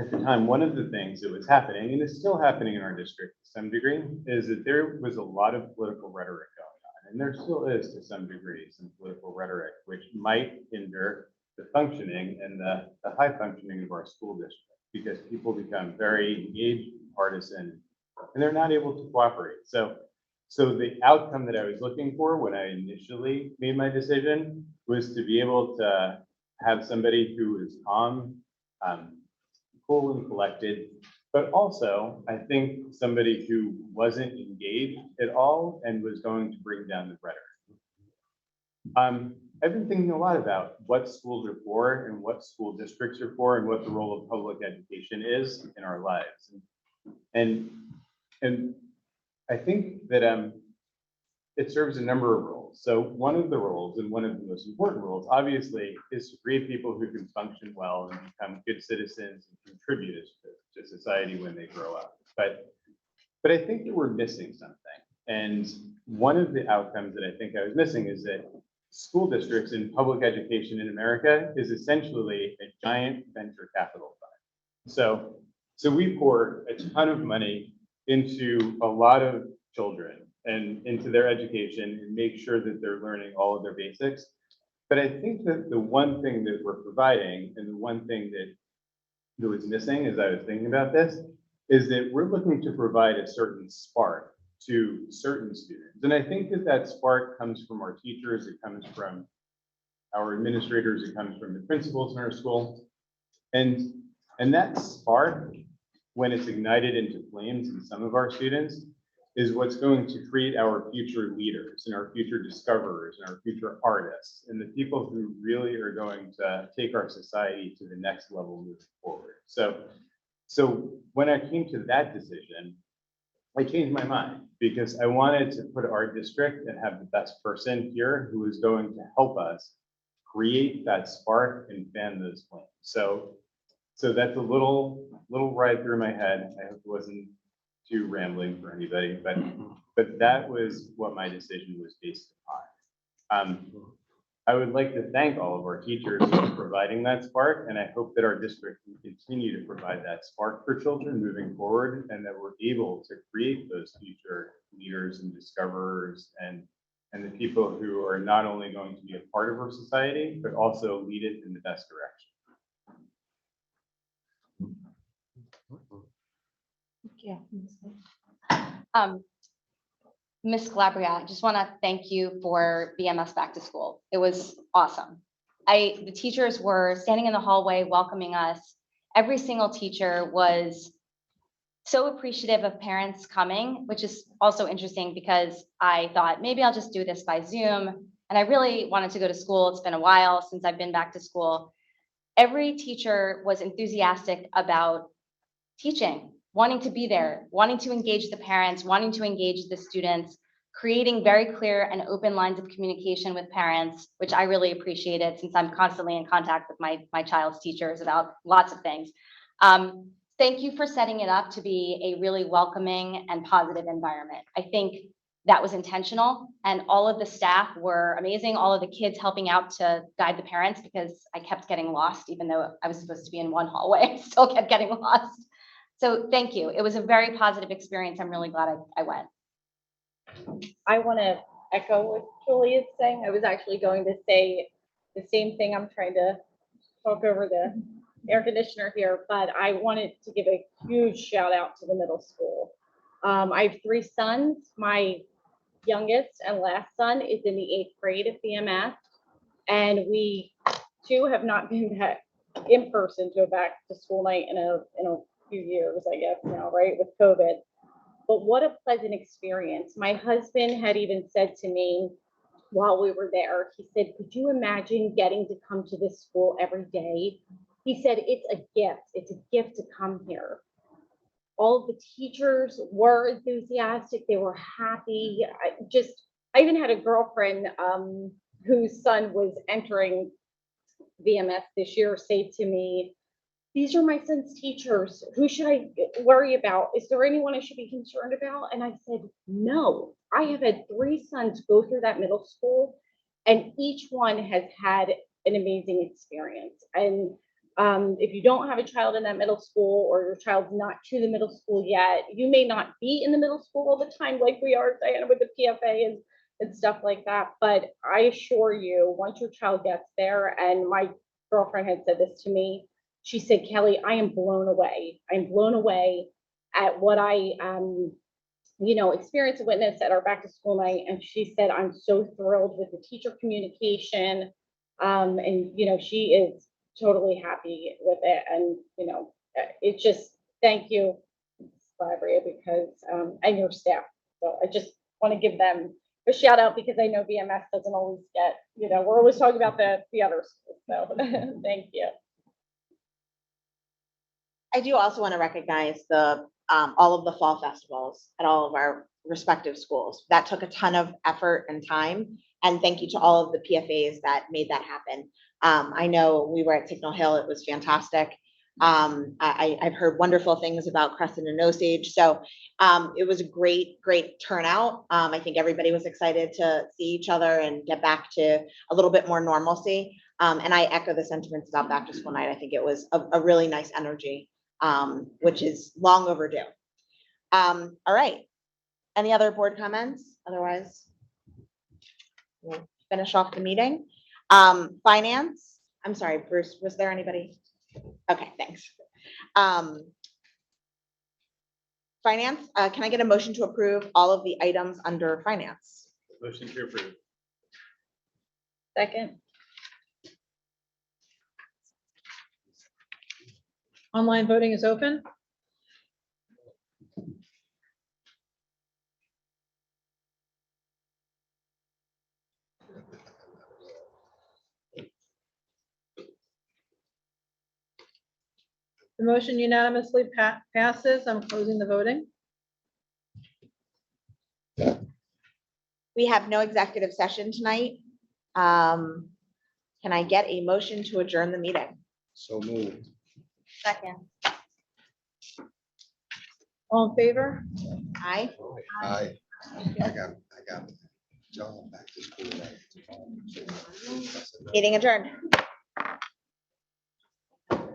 at the time, one of the things that was happening, and is still happening in our district to some degree, is that there was a lot of political rhetoric going on. And there still is to some degree some political rhetoric, which might hinder the functioning and the high functioning of our school district because people become very engaged, partisan, and they're not able to cooperate. So the outcome that I was looking for when I initially made my decision was to be able to have somebody who is calm, cool and collected, but also I think somebody who wasn't engaged at all and was going to bring down the rhetoric. I've been thinking a lot about what schools are for and what school districts are for and what the role of public education is in our lives. And I think that it serves a number of roles. So one of the roles and one of the most important roles, obviously, is to create people who can function well and become good citizens and contribute to society when they grow up. But I think that we're missing something. And one of the outcomes that I think I was missing is that school districts in public education in America is essentially a giant venture capital fund. So we pour a ton of money into a lot of children and into their education and make sure that they're learning all of their basics. But I think that the one thing that we're providing and the one thing that was missing as I was thinking about this is that we're looking to provide a certain spark to certain students. And I think that that spark comes from our teachers, it comes from our administrators, it comes from the principals in our school. And that spark, when it's ignited into flames in some of our students, is what's going to create our future leaders and our future discoverers and our future artists and the people who really are going to take our society to the next level moving forward. So when I came to that decision, I changed my mind because I wanted to put our district and have the best person here who is going to help us create that spark and fan those flames. So that's a little ride through my head. I hope it wasn't too rambling for anybody, but that was what my decision was based upon. I would like to thank all of our teachers for providing that spark, and I hope that our district can continue to provide that spark for children moving forward, and that we're able to create those future leaders and discoverers and the people who are not only going to be a part of our society, but also lead it in the best direction. Ms. Calabria, I just want to thank you for BMS Back to School. It was awesome. The teachers were standing in the hallway welcoming us. Every single teacher was so appreciative of parents coming, which is also interesting because I thought maybe I'll just do this by Zoom. And I really wanted to go to school. It's been a while since I've been back to school. Every teacher was enthusiastic about teaching, wanting to be there, wanting to engage the parents, wanting to engage the students, creating very clear and open lines of communication with parents, which I really appreciated since I'm constantly in contact with my child's teachers about lots of things. Thank you for setting it up to be a really welcoming and positive environment. I think that was intentional, and all of the staff were amazing. All of the kids helping out to guide the parents because I kept getting lost, even though I was supposed to be in one hallway, I still kept getting lost. So thank you. It was a very positive experience. I'm really glad I went. I want to echo what Julie is saying. I was actually going to say the same thing. I'm trying to talk over the air conditioner here, but I wanted to give a huge shout out to the middle school. I have 3 sons. My youngest and last son is in the 8th grade at BMS, and we too have not been back in person to a back to school night in a few years, I guess now, right, with COVID. But what a pleasant experience. My husband had even said to me while we were there, he said, could you imagine getting to come to this school every day? He said, it's a gift. It's a gift to come here. All of the teachers were enthusiastic. They were happy. I even had a girlfriend whose son was entering VMS this year say to me, these are my son's teachers. Who should I worry about? Is there anyone I should be concerned about? And I said, no. I have had 3 sons go through that middle school, and each one has had an amazing experience. And if you don't have a child in that middle school, or your child's not to the middle school yet, you may not be in the middle school all the time like we are, Diana, with the PFA and stuff like that. But I assure you, once your child gets there, and my girlfriend had said this to me, she said, Kelly, I am blown away. I'm blown away at what I, experienced and witnessed at our back to school night. And she said, I'm so thrilled with the teacher communication. She is totally happy with it. And, it's just, thank you, Calabria, because, and your staff. So I just want to give them a shout out because I know BMS doesn't always get, we're always talking about the other schools. So thank you. I do also want to recognize all of the fall festivals at all of our respective schools. That took a ton of effort and time. And thank you to all of the PFAs that made that happen. I know we were at Signal Hill. It was fantastic. I've heard wonderful things about Crescent and Osage. So it was a great turnout. I think everybody was excited to see each other and get back to a little bit more normalcy. And I echo the sentiments about back to school night. I think it was a really nice energy, which is long overdue. All right. Any other board comments? Otherwise, we'll finish off the meeting. Finance, I'm sorry, Bruce, was there anybody? Okay, thanks. Finance, can I get a motion to approve all of the items under finance? Motion to approve. Second. Online voting is open. The motion unanimously passes. I'm closing the voting. We have no executive session tonight. Can I get a motion to adjourn the meeting? So moved. Second. All in favor? Aye. I got John back to school. Meeting adjourned. Right.